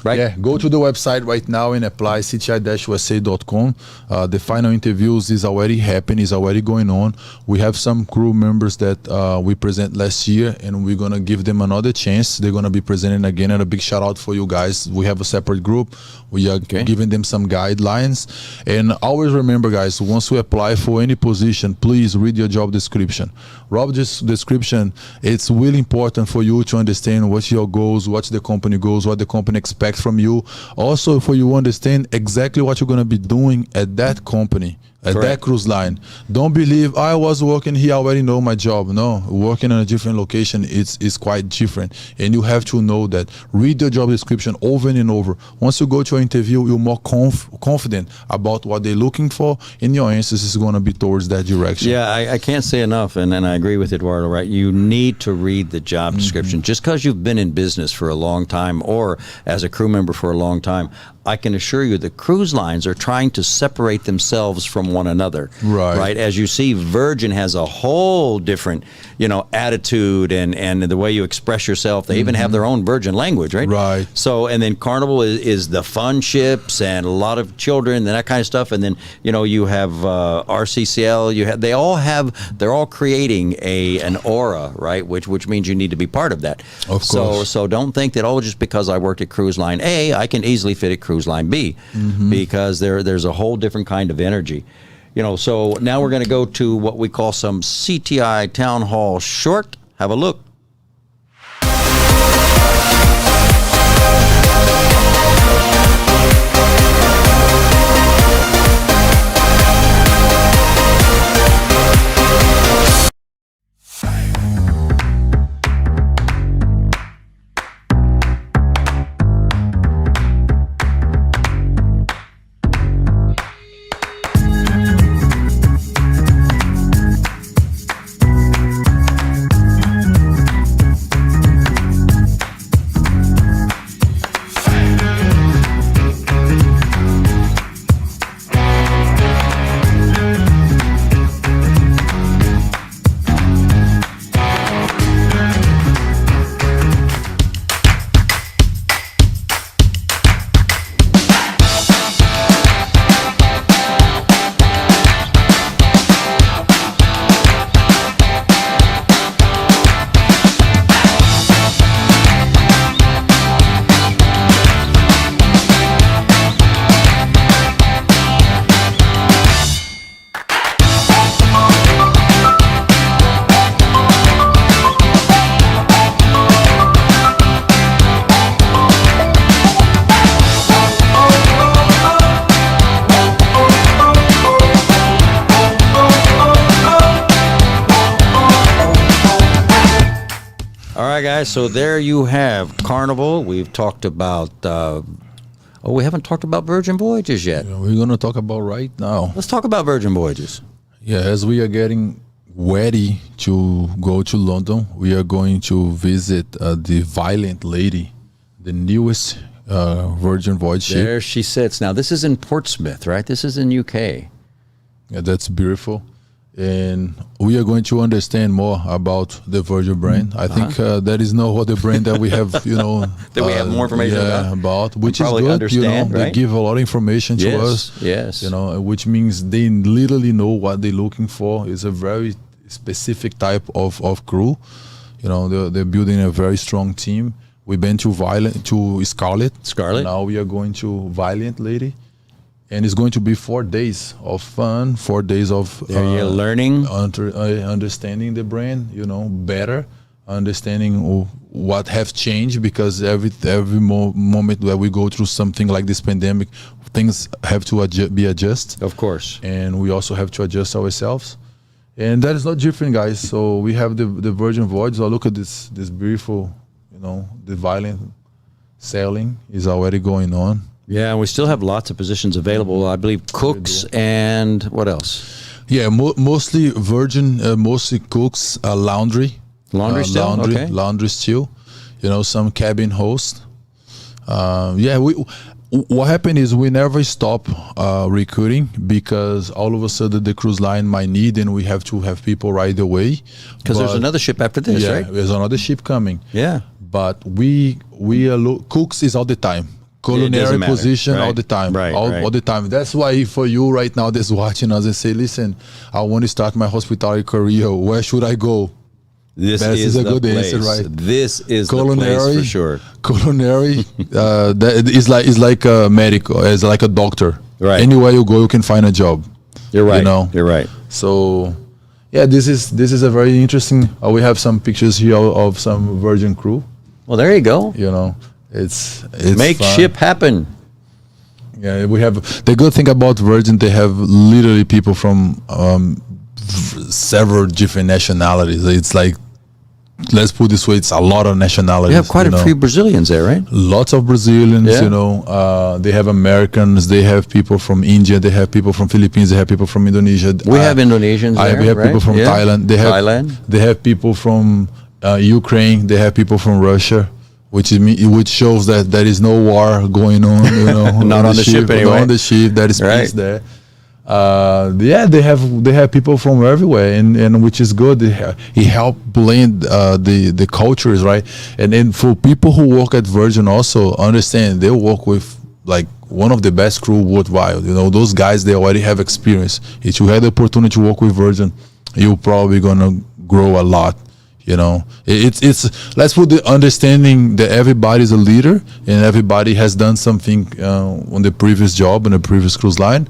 S1: Right?
S2: Yeah, go to the website right now and apply, cti-usa.com. The final interviews is already happening, is already going on. We have some crew members that we present last year, and we're going to give them another chance. They're going to be presenting again, and a big shout out for you guys. We have a separate group. We are giving them some guidelines. And always remember, guys, once you apply for any position, please read your job description. Rob's description, it's really important for you to understand what's your goals, what's the company goals, what the company expects from you. Also, for you to understand exactly what you're going to be doing at that company, at that cruise line. Don't believe I was working here, I already know my job. No, working in a different location is quite different, and you have to know that. Read the job description over and over. Once you go to an interview, you're more confident about what they're looking for, and your answers is going to be towards that direction.
S1: Yeah, I can't say enough, and I agree with Eduardo, right? You need to read the job description. Just because you've been in business for a long time or as a crew member for a long time, I can assure you the cruise lines are trying to separate themselves from one another. Right. As you see, Virgin has a whole different, attitude and the way you express yourself. They even have their own Virgin language, right?
S2: Right.
S1: So, and then Carnival is the fun ships and a lot of children and that kind of stuff. And then, you have RCCL. They're all creating an aura, right? Which means you need to be part of that.
S2: Of course.
S1: So don't think that, just because I worked at Cruise Line A, I can easily fit at Cruise Line B, because there's a whole different kind of energy. So now we're going to go to what we call some CTI Town Hall short. Have a look. All right, guys. So there you have Carnival. We've talked about. We haven't talked about Virgin Voyages yet.
S2: We're going to talk about right now.
S1: Let's talk about Virgin Voyages.
S2: Yeah, as we are getting ready to go to London, we are going to visit the Violent Lady, the newest Virgin Voyage ship.
S1: There she sits. Now, this is in Portsmouth, right? This is in UK.
S2: Yeah, that's beautiful. And we are going to understand more about the Virgin brand. I think there is no other brand that we have, you know,
S1: that we have more information
S2: about, which is
S1: probably
S2: good.
S1: Understand,
S2: They
S1: right?
S2: give a lot of information to us.
S1: Yes.
S2: You know, which means they literally know what they're looking for. It's a very specific type of crew. You know, they're building a very strong team. We've been to Scarlet. Now we are going to Violent Lady. And it's going to be 4 days of fun, 4 days of
S1: learning,
S2: understanding the brand, you know, better, understanding what have changed, because every moment that we go through something like this pandemic, things have to be adjusted.
S1: Of course.
S2: And we also have to adjust ourselves. And that is not different, guys. So we have the Virgin Voyage. So look at this beautiful, you know, the Violent sailing is already going on.
S1: Yeah, and we still have lots of positions available. I believe cooks and what else?
S2: Yeah, mostly Virgin, mostly cooks, laundry.
S1: Laundry still?
S2: Laundry,
S1: Okay.
S2: laundry still. You know, some cabin host. What happened is we never stop recruiting, because all of a sudden the cruise line might need, and we have to have people right away.
S1: Because there's another ship after this, right?
S2: There's another ship coming.
S1: Yeah.
S2: But we cooks is all the time. Culinary position all the time, all the time. That's why for you right now that's watching us and say, listen, I want to start my hospitality career. Where should I go?
S1: This is a good answer, right? This is culinary, the place for sure.
S2: Culinary that is like a medical, is like a doctor.
S1: Right.
S2: Anywhere you go, you can find a job.
S1: You're right.
S2: You know?
S1: You're right.
S2: So, yeah, this is a very interesting. We have some pictures here of some Virgin crew.
S1: Well, there you go.
S2: You know. It's
S1: make
S2: fun.
S1: Ship happen.
S2: Yeah, we have the good thing about Virgin. They have literally people from several different nationalities. It's like, let's put it this way, it's a lot of nationalities.
S1: You have quite a few Brazilians there, right?
S2: Lots of Brazilians. You know, they have Americans. They have people from India. They have people from Philippines. They have people from Indonesia.
S1: We have Indonesians there,
S2: we have
S1: right?
S2: people from Thailand. They have people from Ukraine. They have people from Russia. Which shows that there is no war going on, you know.
S1: Not on the ship anyway.
S2: Not on the ship, there is peace there. They have people from everywhere, and which is good. He helped blend the cultures, right? And then for people who work at Virgin, also understand they work with like one of the best crew worldwide. You know, those guys, they already have experience. If you had the opportunity to work with Virgin, you're probably gonna grow a lot. You know, it's let's put the understanding that everybody's a leader and everybody has done something on the previous job, on the previous cruise line.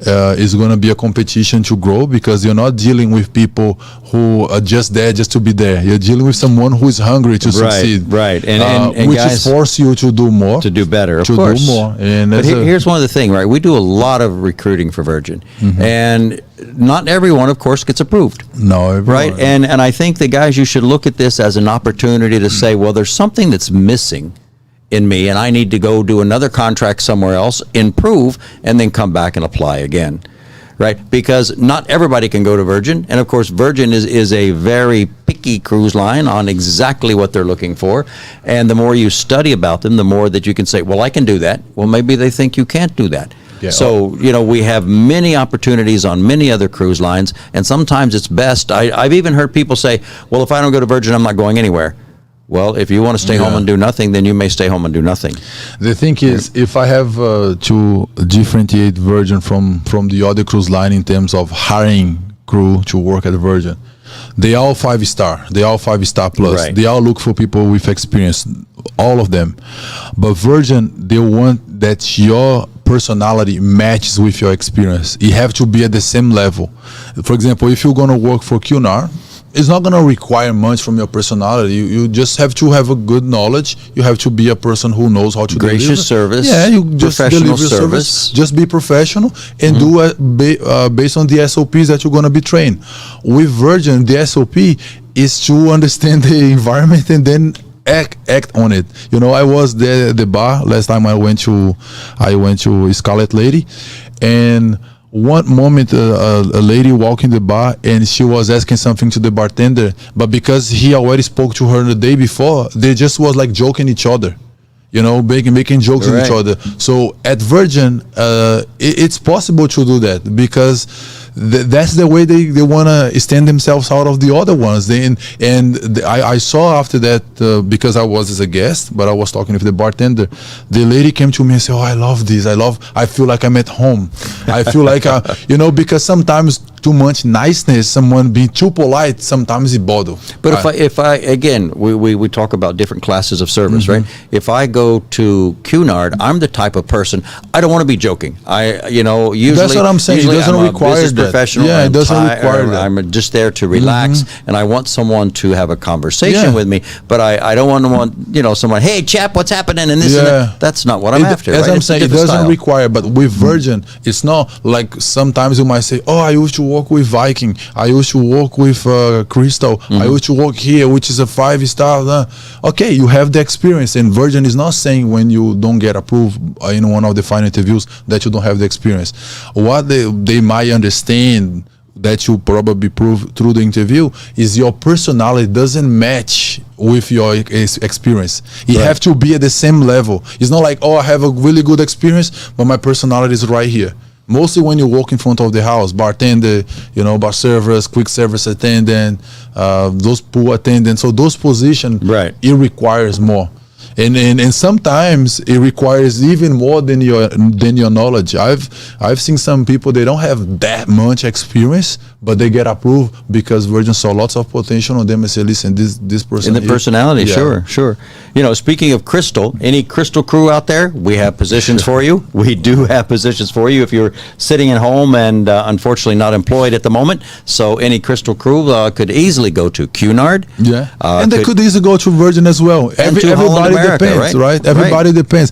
S2: Is going to be a competition to grow, because you're not dealing with people who are just there just to be there. You're dealing with someone who is hungry to succeed.
S1: Right, and
S2: which
S1: guys,
S2: is force you to do more,
S1: to do better, of
S2: to
S1: course.
S2: do more. And
S1: but here's one of the things, right? We do a lot of recruiting for Virgin, and not everyone, of course, gets approved.
S2: No, everyone.
S1: Right, and I think the guys, you should look at this as an opportunity to say, well, there's something that's missing in me, and I need to go do another contract somewhere else, improve, and then come back and apply again, right? Because not everybody can go to Virgin, and of course Virgin is a very picky cruise line on exactly what they're looking for, and the more you study about them, the more that you can say, well, I can do that. Well, maybe they think you can't do that. Yeah. So, you know, we have many opportunities on many other cruise lines, and sometimes it's best. I've even heard people say, well, if I don't go to Virgin, I'm not going anywhere. Well, if you want to stay home and do nothing, then you may stay home and do nothing.
S2: The thing is, if I have to differentiate Virgin from the other cruise line in terms of hiring crew to work at Virgin, they are all 5-star. They are all 5-star plus.
S1: Right.
S2: They all look for people with experience, all of them. But Virgin, they want that your personality matches with your experience. You have to be at the same level. For example, if you're going to work for Cunard, it's not gonna require much from your personality. You just have to have a good knowledge. You have to be a person who knows how to
S1: Gracious
S2: deliver.
S1: service.
S2: Yeah, you just
S1: Professional
S2: deliver
S1: service.
S2: Just be professional and do it based on the SOPs that you're gonna be trained. With Virgin, the SOP is to understand the environment and then act on it. You know, I was there at the bar last time I went to Scarlet Lady, and one moment a lady walked in the bar and she was asking something to the bartender, but because he already spoke to her the day before, they just was like joking each other, you know, making jokes with each other. So at Virgin, it's possible to do that because that's the way they want to stand themselves out of the other ones. I saw after that, because I was as a guest, but I was talking with the bartender, the lady came to me and said, "Oh, I love this. I feel like I'm at home. I feel like, you know, because sometimes too much niceness, someone being too polite, sometimes it bothers."
S1: But if I again, we talk about different classes of service, right? If I go to Cunard, I'm the type of person, I don't want to be joking. Usually
S2: that's what I'm saying. It doesn't
S1: I'm
S2: require
S1: a business
S2: that.
S1: professional.
S2: Yeah, it doesn't require that.
S1: I'm just there to relax, and I want someone to have a conversation with me. But I don't want someone, "Hey, chap, what's happening?" and this and that. That's not what I'm after.
S2: As
S1: right?
S2: I'm saying, it doesn't require. But with Virgin, it's not like sometimes you might say, "Oh, I used to work with Viking. I used to work with Crystal. I used to work here, which is a 5-star." Okay, you have the experience, and Virgin is not saying when you don't get approved in one of the final interviews that you don't have the experience. What they might understand that you probably prove through the interview is your personality doesn't match with your experience. You have to be at the same level. It's not like, "Oh, I have a really good experience, but my personality is right here." Mostly when you walk in front of the house, bartender, bar servers, quick service attendant, those pool attendants. So those positions, it requires more. And sometimes it requires even more than your knowledge. I've seen some people, they don't have that much experience, but they get approved because Virgin saw lots of potential on them and said, "Listen, this person."
S1: In the personality, sure. Speaking of Crystal, any Crystal crew out there, we have positions for you. We do have positions for you if you're sitting at home and unfortunately not employed at the moment. So any Crystal crew could easily go to Cunard.
S2: And they could easily go to Virgin as well. Everybody depends, right? Everybody depends.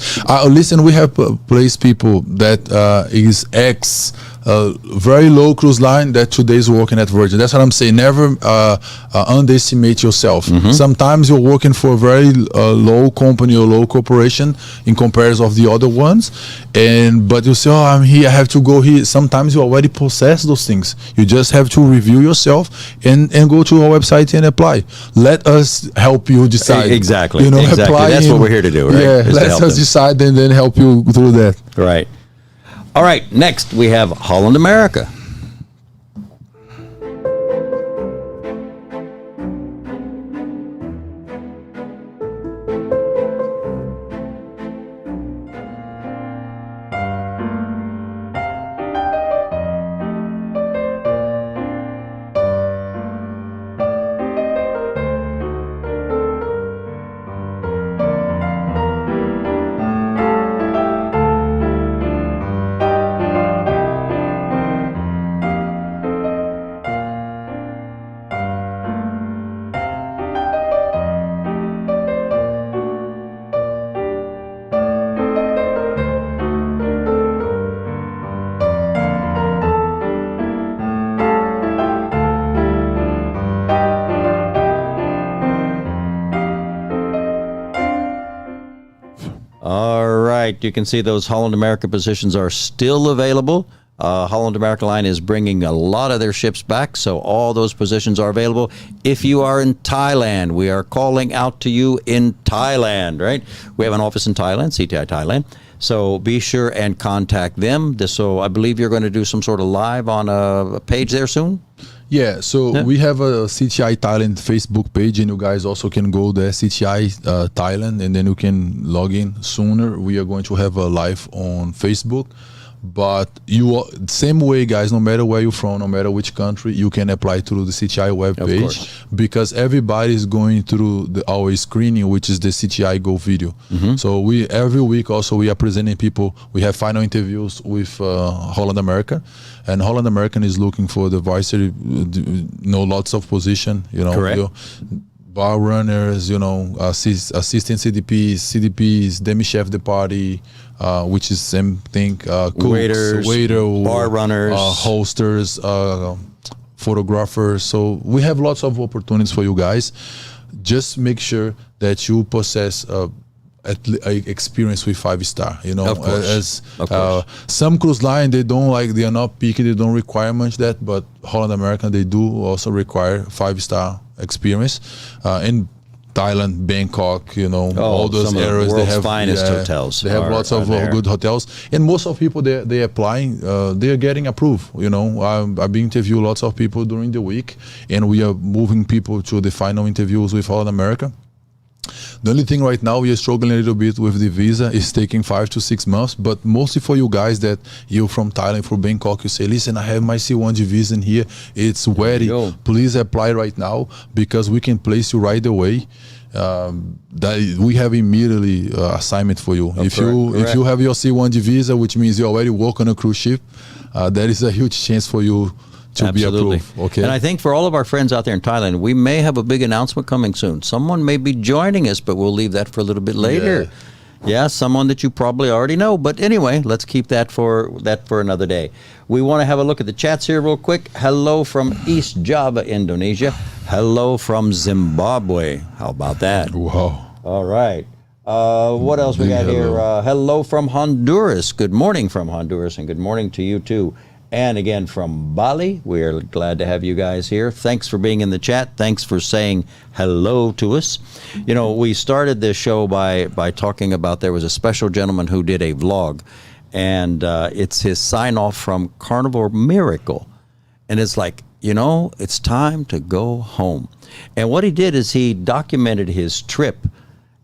S2: Listen, we have placed people that is very low cruise line that today is working at Virgin. That's what I'm saying. Never underestimate yourself. Sometimes you're working for a very low company or low corporation in comparison of the other ones, but you say, "Oh, I'm here, I have to go here." Sometimes you already possess those things. You just have to review yourself and go to our website and apply. Let us help you decide.
S1: Exactly.
S2: Apply.
S1: That's what we're here to do, right?
S2: Yeah, let us decide and then help you through that.
S1: Right. All right, next we have Holland America. You can see those Holland America positions are still available. Holland America Line is bringing a lot of their ships back, so all those positions are available. If you are in Thailand, we are calling out to you in Thailand, right? We have an office in Thailand, CTI Thailand. So be sure and contact them. So I believe you're going to do some sort of live on a page there soon?
S2: Yeah, so we have a CTI Thailand Facebook page, and you guys also can go there, CTI Thailand, and then you can log in sooner. We are going to have a live on Facebook. But same way, guys, no matter where you're from, no matter which country, you can apply through the CTI webpage, because everybody is going through our screening, which is the CTI Go video. So every week also we are presenting people. We have final interviews with Holland America, and Holland American is looking for the advisory, lots of position,
S1: Correct.
S2: Bar runners, assistant CDPs, demi-chef de party, which is same thing, cooks, waiter,
S1: bar runners,
S2: hosters, photographers. So we have lots of opportunities for you guys. Just make sure that you possess experience with 5-star.
S1: Of course.
S2: Some cruise line, they are not picky, they don't require much that, but Holland American, they do also require 5-star experience. In Thailand, Bangkok, all those areas,
S1: they have finest hotels.
S2: They have lots of good hotels, and most of people they applying, they are getting approved. I've been interviewing lots of people during the week, and we are moving people to the final interviews with Holland America. The only thing right now we are struggling a little bit with the visa. It's taking 5 to 6 months, but mostly for you guys that you're from Thailand, from Bangkok, you say, listen, I have my C1G visa in here. It's ready. Please apply right now, because we can place you right away. That we have immediately assignment for you. If you have your C1G visa, which means you already work on a cruise ship, there is a huge chance for you to be approved. Okay.
S1: And I think for all of our friends out there in Thailand, we may have a big announcement coming soon. Someone may be joining us, but we'll leave that for a little bit later. Yeah, someone that you probably already know. But anyway, let's keep that for another day. We want to have a look at the chats here real quick. Hello from East Java, Indonesia. Hello from Zimbabwe. How about that?
S2: Wow.
S1: All right. What else we got here? Hello from Honduras. Good morning from Honduras, and good morning to you too. And again, from Bali, we're glad to have you guys here. Thanks for being in the chat. Thanks for saying hello to us. We started this show by talking about, there was a special gentleman who did a vlog, and it's his sign-off from Carnival Miracle. And it's like, it's time to go home. And what he did is he documented his trip.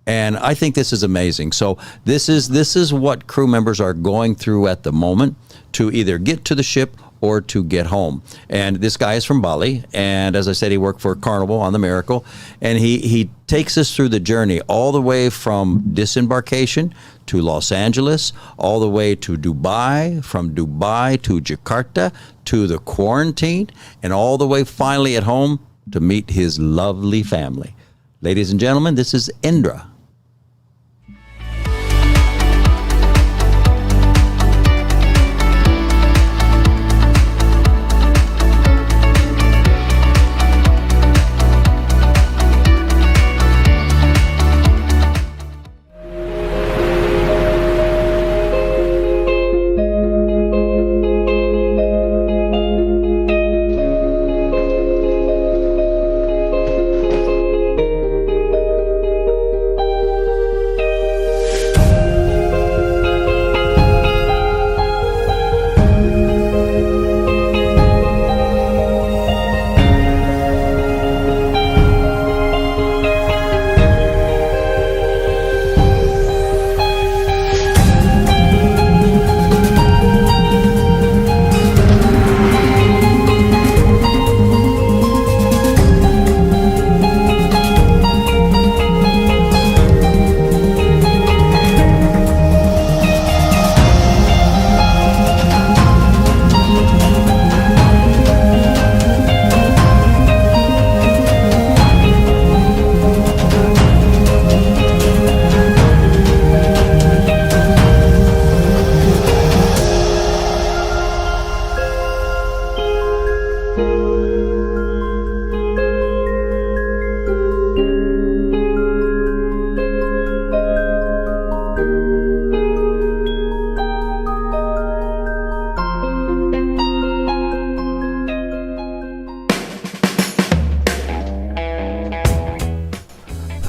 S1: And I think this is amazing. So this is what crew members are going through at the moment, to either get to the ship or to get home. And this guy is from Bali, and as I said, he worked for Carnival on the Miracle, and he takes us through the journey all the way from disembarkation to Los Angeles, all the way to Dubai, from Dubai to Jakarta, to the quarantine, and all the way finally at home to meet his lovely family. Ladies and gentlemen, this is Indra.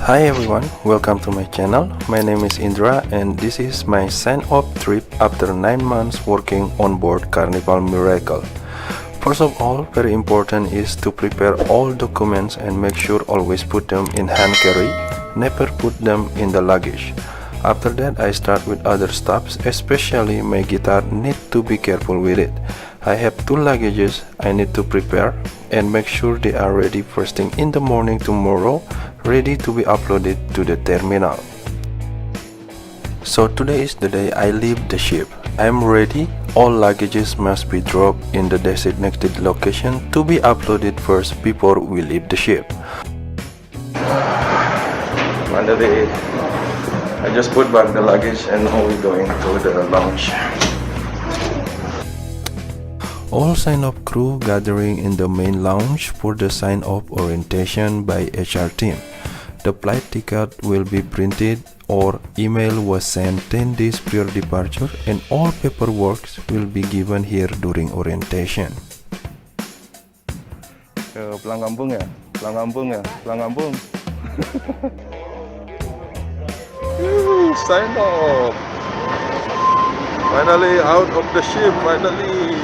S3: Hi everyone, welcome to my channel. My name is Indra and this is my sign-off trip after 9 months working on board Carnival Miracle. First of all, very important is to prepare all documents and make sure always put them in hand carry, never put them in the luggage. After that, I start with other stuffs, especially my guitar. Need to be careful with it. I have 2 luggages I need to prepare and make sure they are ready first thing in the morning tomorrow, ready to be uploaded to the terminal. So today is the day I leave the ship. I am ready. All luggages must be dropped in the designated location to be uploaded first before we leave the ship. Finally, I just put back the luggage and now we're going to the lounge. All sign-off crew gathering in the main lounge for the sign-off orientation by HR team. The flight ticket will be printed or email was sent 10 days prior departure and all paperwork will be given here during orientation. Pulang kampung ya? Pulang kampung ya? Pulang kampung? Sign off! Finally out of the ship, finally!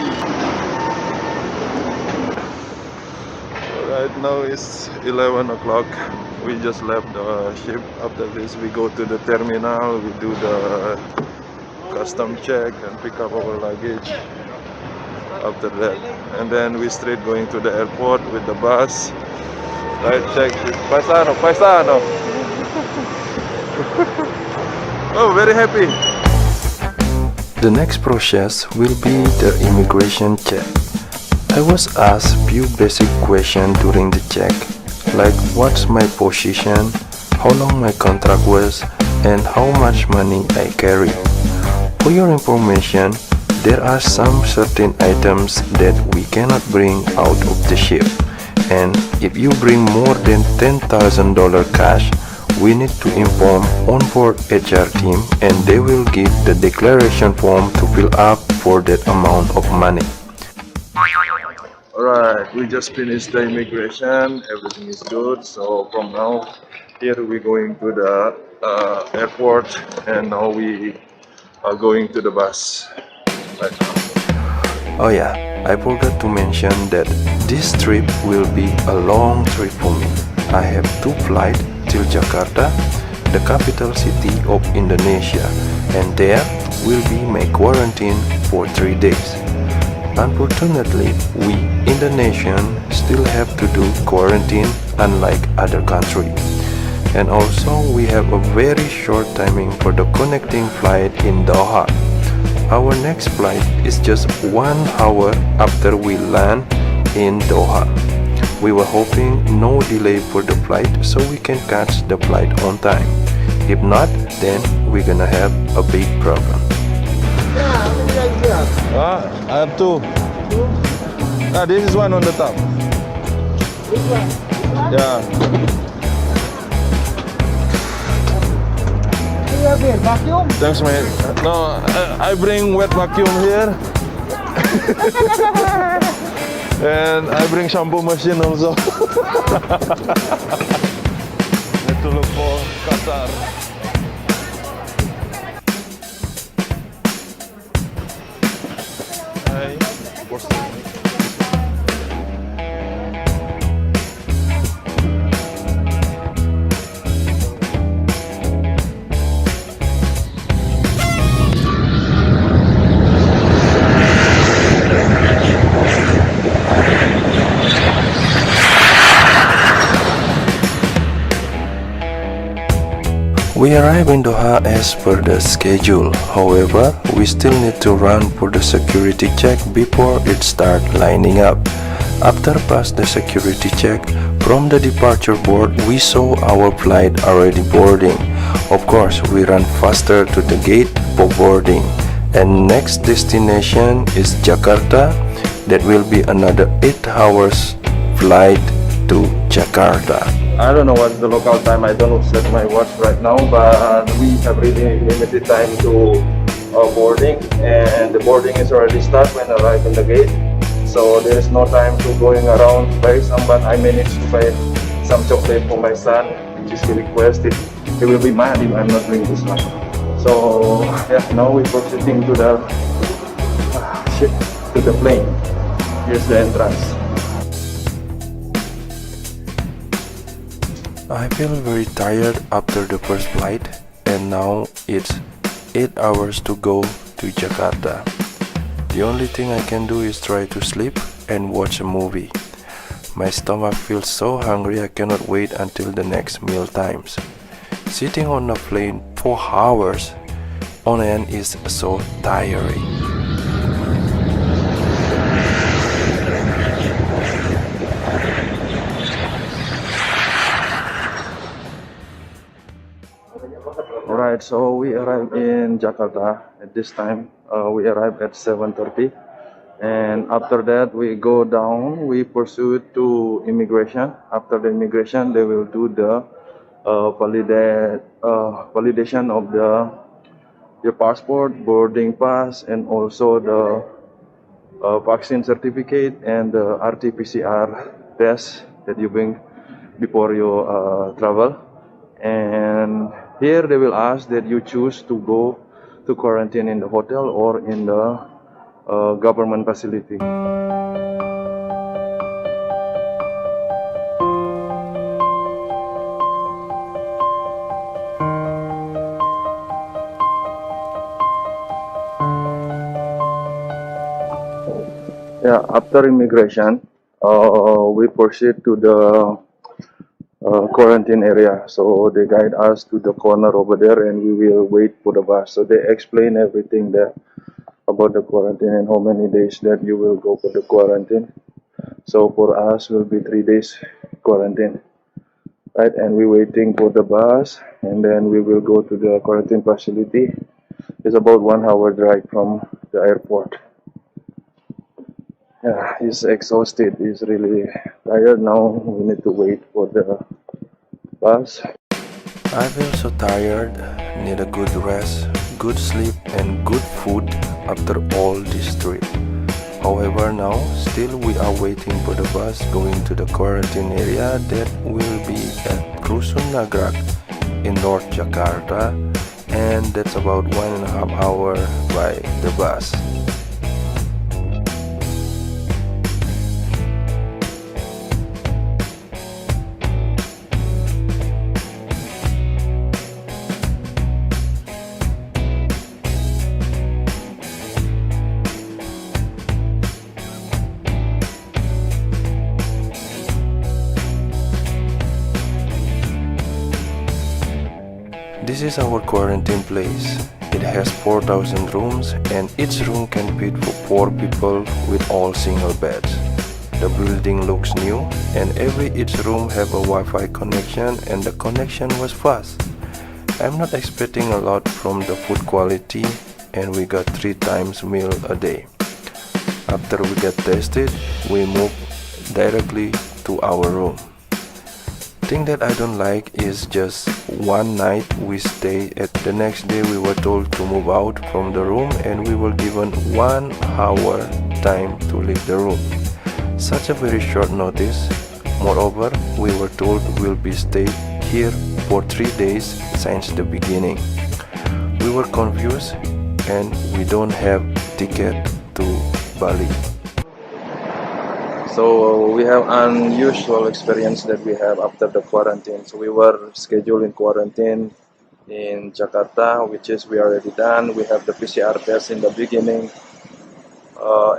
S3: Right now it's 11 o'clock. We just left the ship. After this we go to the terminal, we do the custom check and pick up our luggage after that. And then we straight going to the airport with the bus. Right, check. Paisano, paisano! Oh, very happy! The next process will be the immigration check. I was asked few basic questions during the check, like what's my position, how long my contract was, and how much money I carry. For your information, there are some certain items that we cannot bring out of the ship, and if you bring more than $10,000 cash, we need to inform onboard HR team and they will give the declaration form to fill up for that amount of money. Alright, we just finished the immigration, everything is good. So from now, here we're going to the airport and now we are going to the bus right now. Oh yeah, I forgot to mention that this trip will be a long trip for me. I have 2 flights till Jakarta, the capital city of Indonesia, and there will be my quarantine for 3 days. Unfortunately, we Indonesians still have to do quarantine unlike other countries. And also we have a very short timing for the connecting flight in Doha. Our next flight is just 1 hour after we land in Doha. We were hoping no delay for the flight so we can catch the flight on time. If not, then we're gonna have a big problem.
S4: I have 2. This is one on the top.
S5: This one?
S4: Yeah.
S5: You have a vacuum?
S4: Thanks, mate. No, I bring wet vacuum here. And I bring shampoo machine also. Need to look for Qatar. Hi.
S3: We arrive in Doha as per the schedule. However, we still need to run for the security check before it start lining up. After pass the security check, from the departure board, we saw our flight already boarding. Of course, we run faster to the gate for boarding. And next destination is Jakarta. That will be another 8 hours flight to Jakarta.
S4: I don't know what's the local time. I don't set my watch right now, but we have really limited time to boarding, and the boarding is already started when I arrive in the gate. So there is no time to going around buy some, but I managed to buy some chocolate for my son, which is he requested. He will be mad if I'm not doing this one. So yeah, now we're proceeding to the ship, to the plane. Here's the entrance.
S3: I feel very tired after the first flight, and now it's 8 hours to go to Jakarta. The only thing I can do is try to sleep and watch a movie. My stomach feels so hungry I cannot wait until the next meal times. Sitting on a plane for hours on end is so tiring.
S4: Alright, so we arrived in Jakarta at this time. We arrived at 7:30, and after that we go down. We pursued to immigration. After the immigration, they will do the validation of your passport, boarding pass, and also the vaccine certificate and the RT-PCR test that you bring before you travel. And here they will ask that you choose to go to quarantine in the hotel or in the government facility. Yeah, after immigration, we proceed to the quarantine area. So they guide us to the corner over there, and we will wait for the bus. So they explain everything there about the quarantine and how many days that you will go for the quarantine. So for us will be 3 days quarantine, right? And we waiting for the bus, and then we will go to the quarantine facility. It's about 1 hour drive from the airport. Yeah, he's exhausted. He's really tired now. We need to wait for the bus.
S3: I feel so tired, need a good rest, good sleep and good food after all this trip. However, now still we are waiting for the bus going to the quarantine area that will be at Cunard in North Jakarta, and that's about 1.5 hours by the bus. This is our quarantine place. It has 4,000 rooms and each room can fit for 4 people with all single beds. The building looks new and each room have a Wi-Fi connection and the connection was fast. I'm not expecting a lot from the food quality and we got 3 times meal a day. After we get tested, we move directly to our room. Thing that I don't like is just one night we stay at the next day we were told to move out from the room and we were given 1 hour time to leave the room. Such a very short notice. Moreover, we were told we'll be stayed here for 3 days since the beginning. We were confused and we don't have ticket to Bali.
S4: So we have unusual experience that we have after the quarantine. So we were scheduled in quarantine in Jakarta, which is we already done. We have the PCR test in the beginning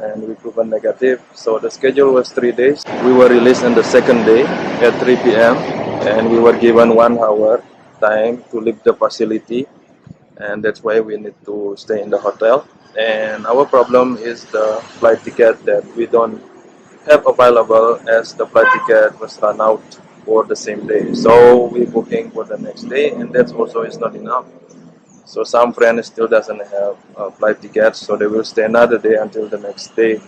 S4: and we proven negative. So the schedule was 3 days. We were released on the second day at 3 p.m. and we were given 1 hour time to leave the facility, and that's why we need to stay in the hotel. And our problem is the flight ticket that we don't have available as the flight ticket was run out for the same day. So we booking for the next day, and that also is not enough. So some friends still doesn't have flight tickets, so they will stay another day until the next day,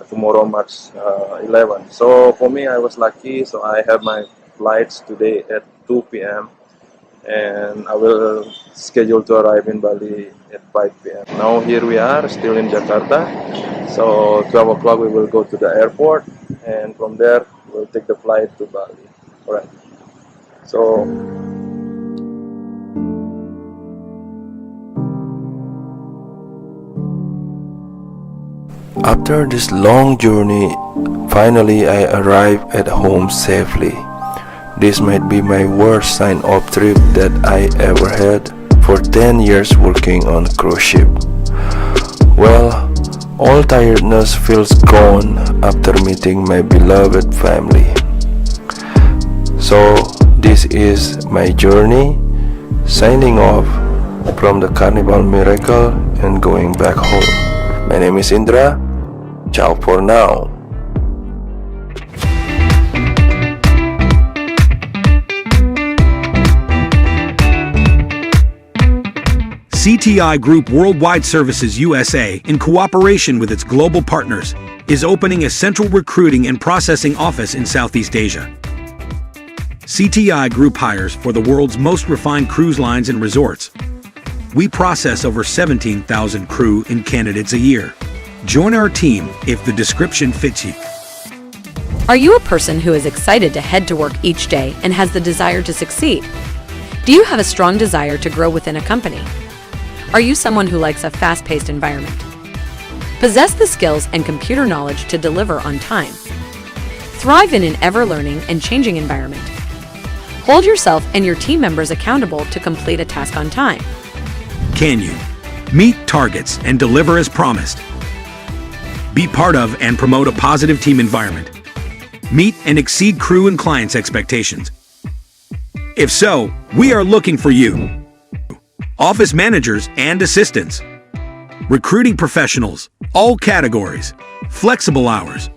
S4: tomorrow March 11. So for me, I was lucky, so I have my flights today at 2 p.m. and I will schedule to arrive in Bali at 5 p.m. Now here we are still in Jakarta. So 12 o'clock we will go to the airport, and from there we'll take the flight to Bali. Alright. So
S3: after this long journey, finally I arrived at home safely. This might be my worst sign-off trip that I ever had. for 10 years working on cruise ship. Well, all tiredness feels gone after meeting my beloved family. So this is my journey, signing off from the Carnival Miracle and going back home. My name is Indra. Ciao for now.
S6: CTI Group Worldwide Services USA, in cooperation with its global partners, is opening a central recruiting and processing office in Southeast Asia. CTI Group hires for the world's most refined cruise lines and resorts. We process over 17,000 crew and candidates a year. Join our team if the description fits you.
S7: Are you a person who is excited to head to work each day and has the desire to succeed? Do you have a strong desire to grow within a company? Are you someone who likes a fast-paced environment? Possess the skills and computer knowledge to deliver on time. Thrive in an ever-learning and changing environment. Hold yourself and your team members accountable to complete a task on time.
S6: Can you meet targets and deliver as promised? Be part of and promote a positive team environment. Meet and exceed crew and clients' expectations. If so, we are looking for you. Office managers and assistants, recruiting professionals, all categories, flexible hours,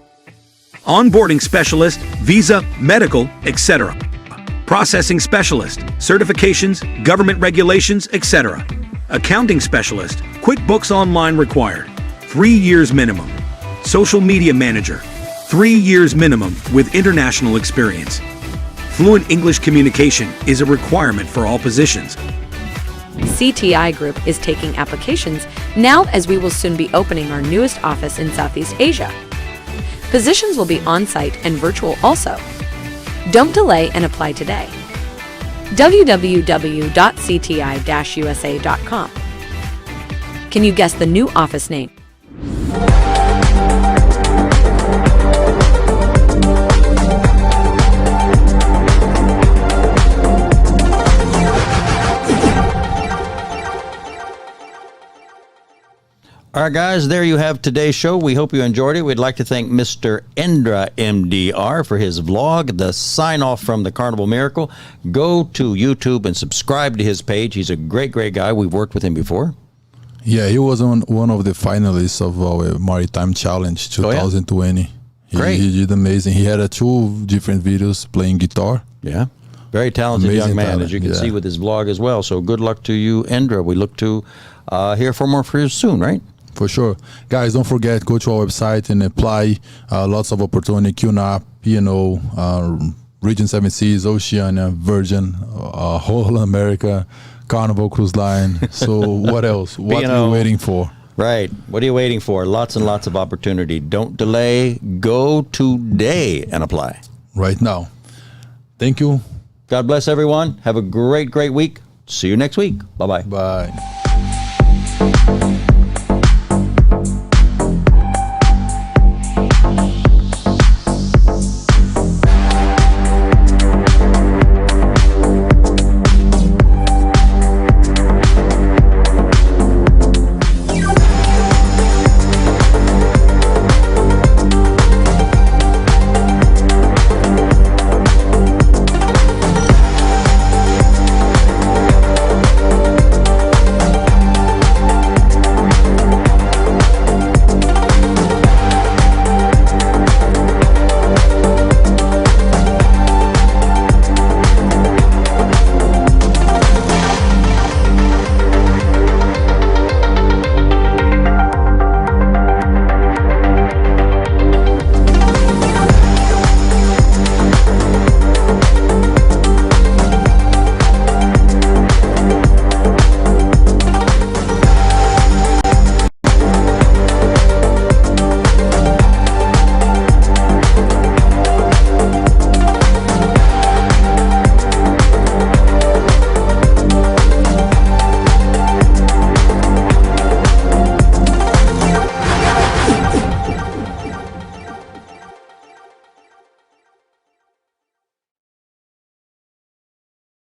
S6: onboarding specialist, visa, medical, etc., processing specialist, certifications, government regulations, etc., accounting specialist, QuickBooks Online required, 3 years minimum, social media manager, 3 years minimum with international experience. Fluent English communication is a requirement for all positions.
S7: CTI Group is taking applications now as we will soon be opening our newest office in Southeast Asia. Positions will be on-site and virtual also. Don't delay and apply today. www.cti-usa.com. Can you guess the new office name?
S1: All right, guys, there you have today's show. We hope you enjoyed it. We'd like to thank Mr. Indra MDR for his vlog, the sign-off from the Carnival Miracle. Go to YouTube and subscribe to his page. He's a great, great guy. We've worked with him before.
S2: Yeah, he was one of the finalists of our Maritime Challenge 2020.
S1: Great.
S2: He did amazing. He had 2 different videos playing guitar.
S1: Yeah. Very talented
S2: Amazing
S1: young man,
S2: talent,
S1: as you can
S2: yeah.
S1: see with his vlog as well. So good luck to you, Indra. We look to hear from more for you soon, right?
S2: For sure. Guys, don't forget, go to our website and apply. Lots of opportunity. Cunard, P&O, Region 7 Seas, Oceania, Virgin, Holland America, Carnival Cruise Line. So what else? What are you waiting for?
S1: Right. What are you waiting for? Lots and lots of opportunity. Don't delay. Go today and apply.
S2: Right now. Thank you.
S1: God bless everyone. Have a great, great week. See you next week. Bye-bye.
S2: Bye.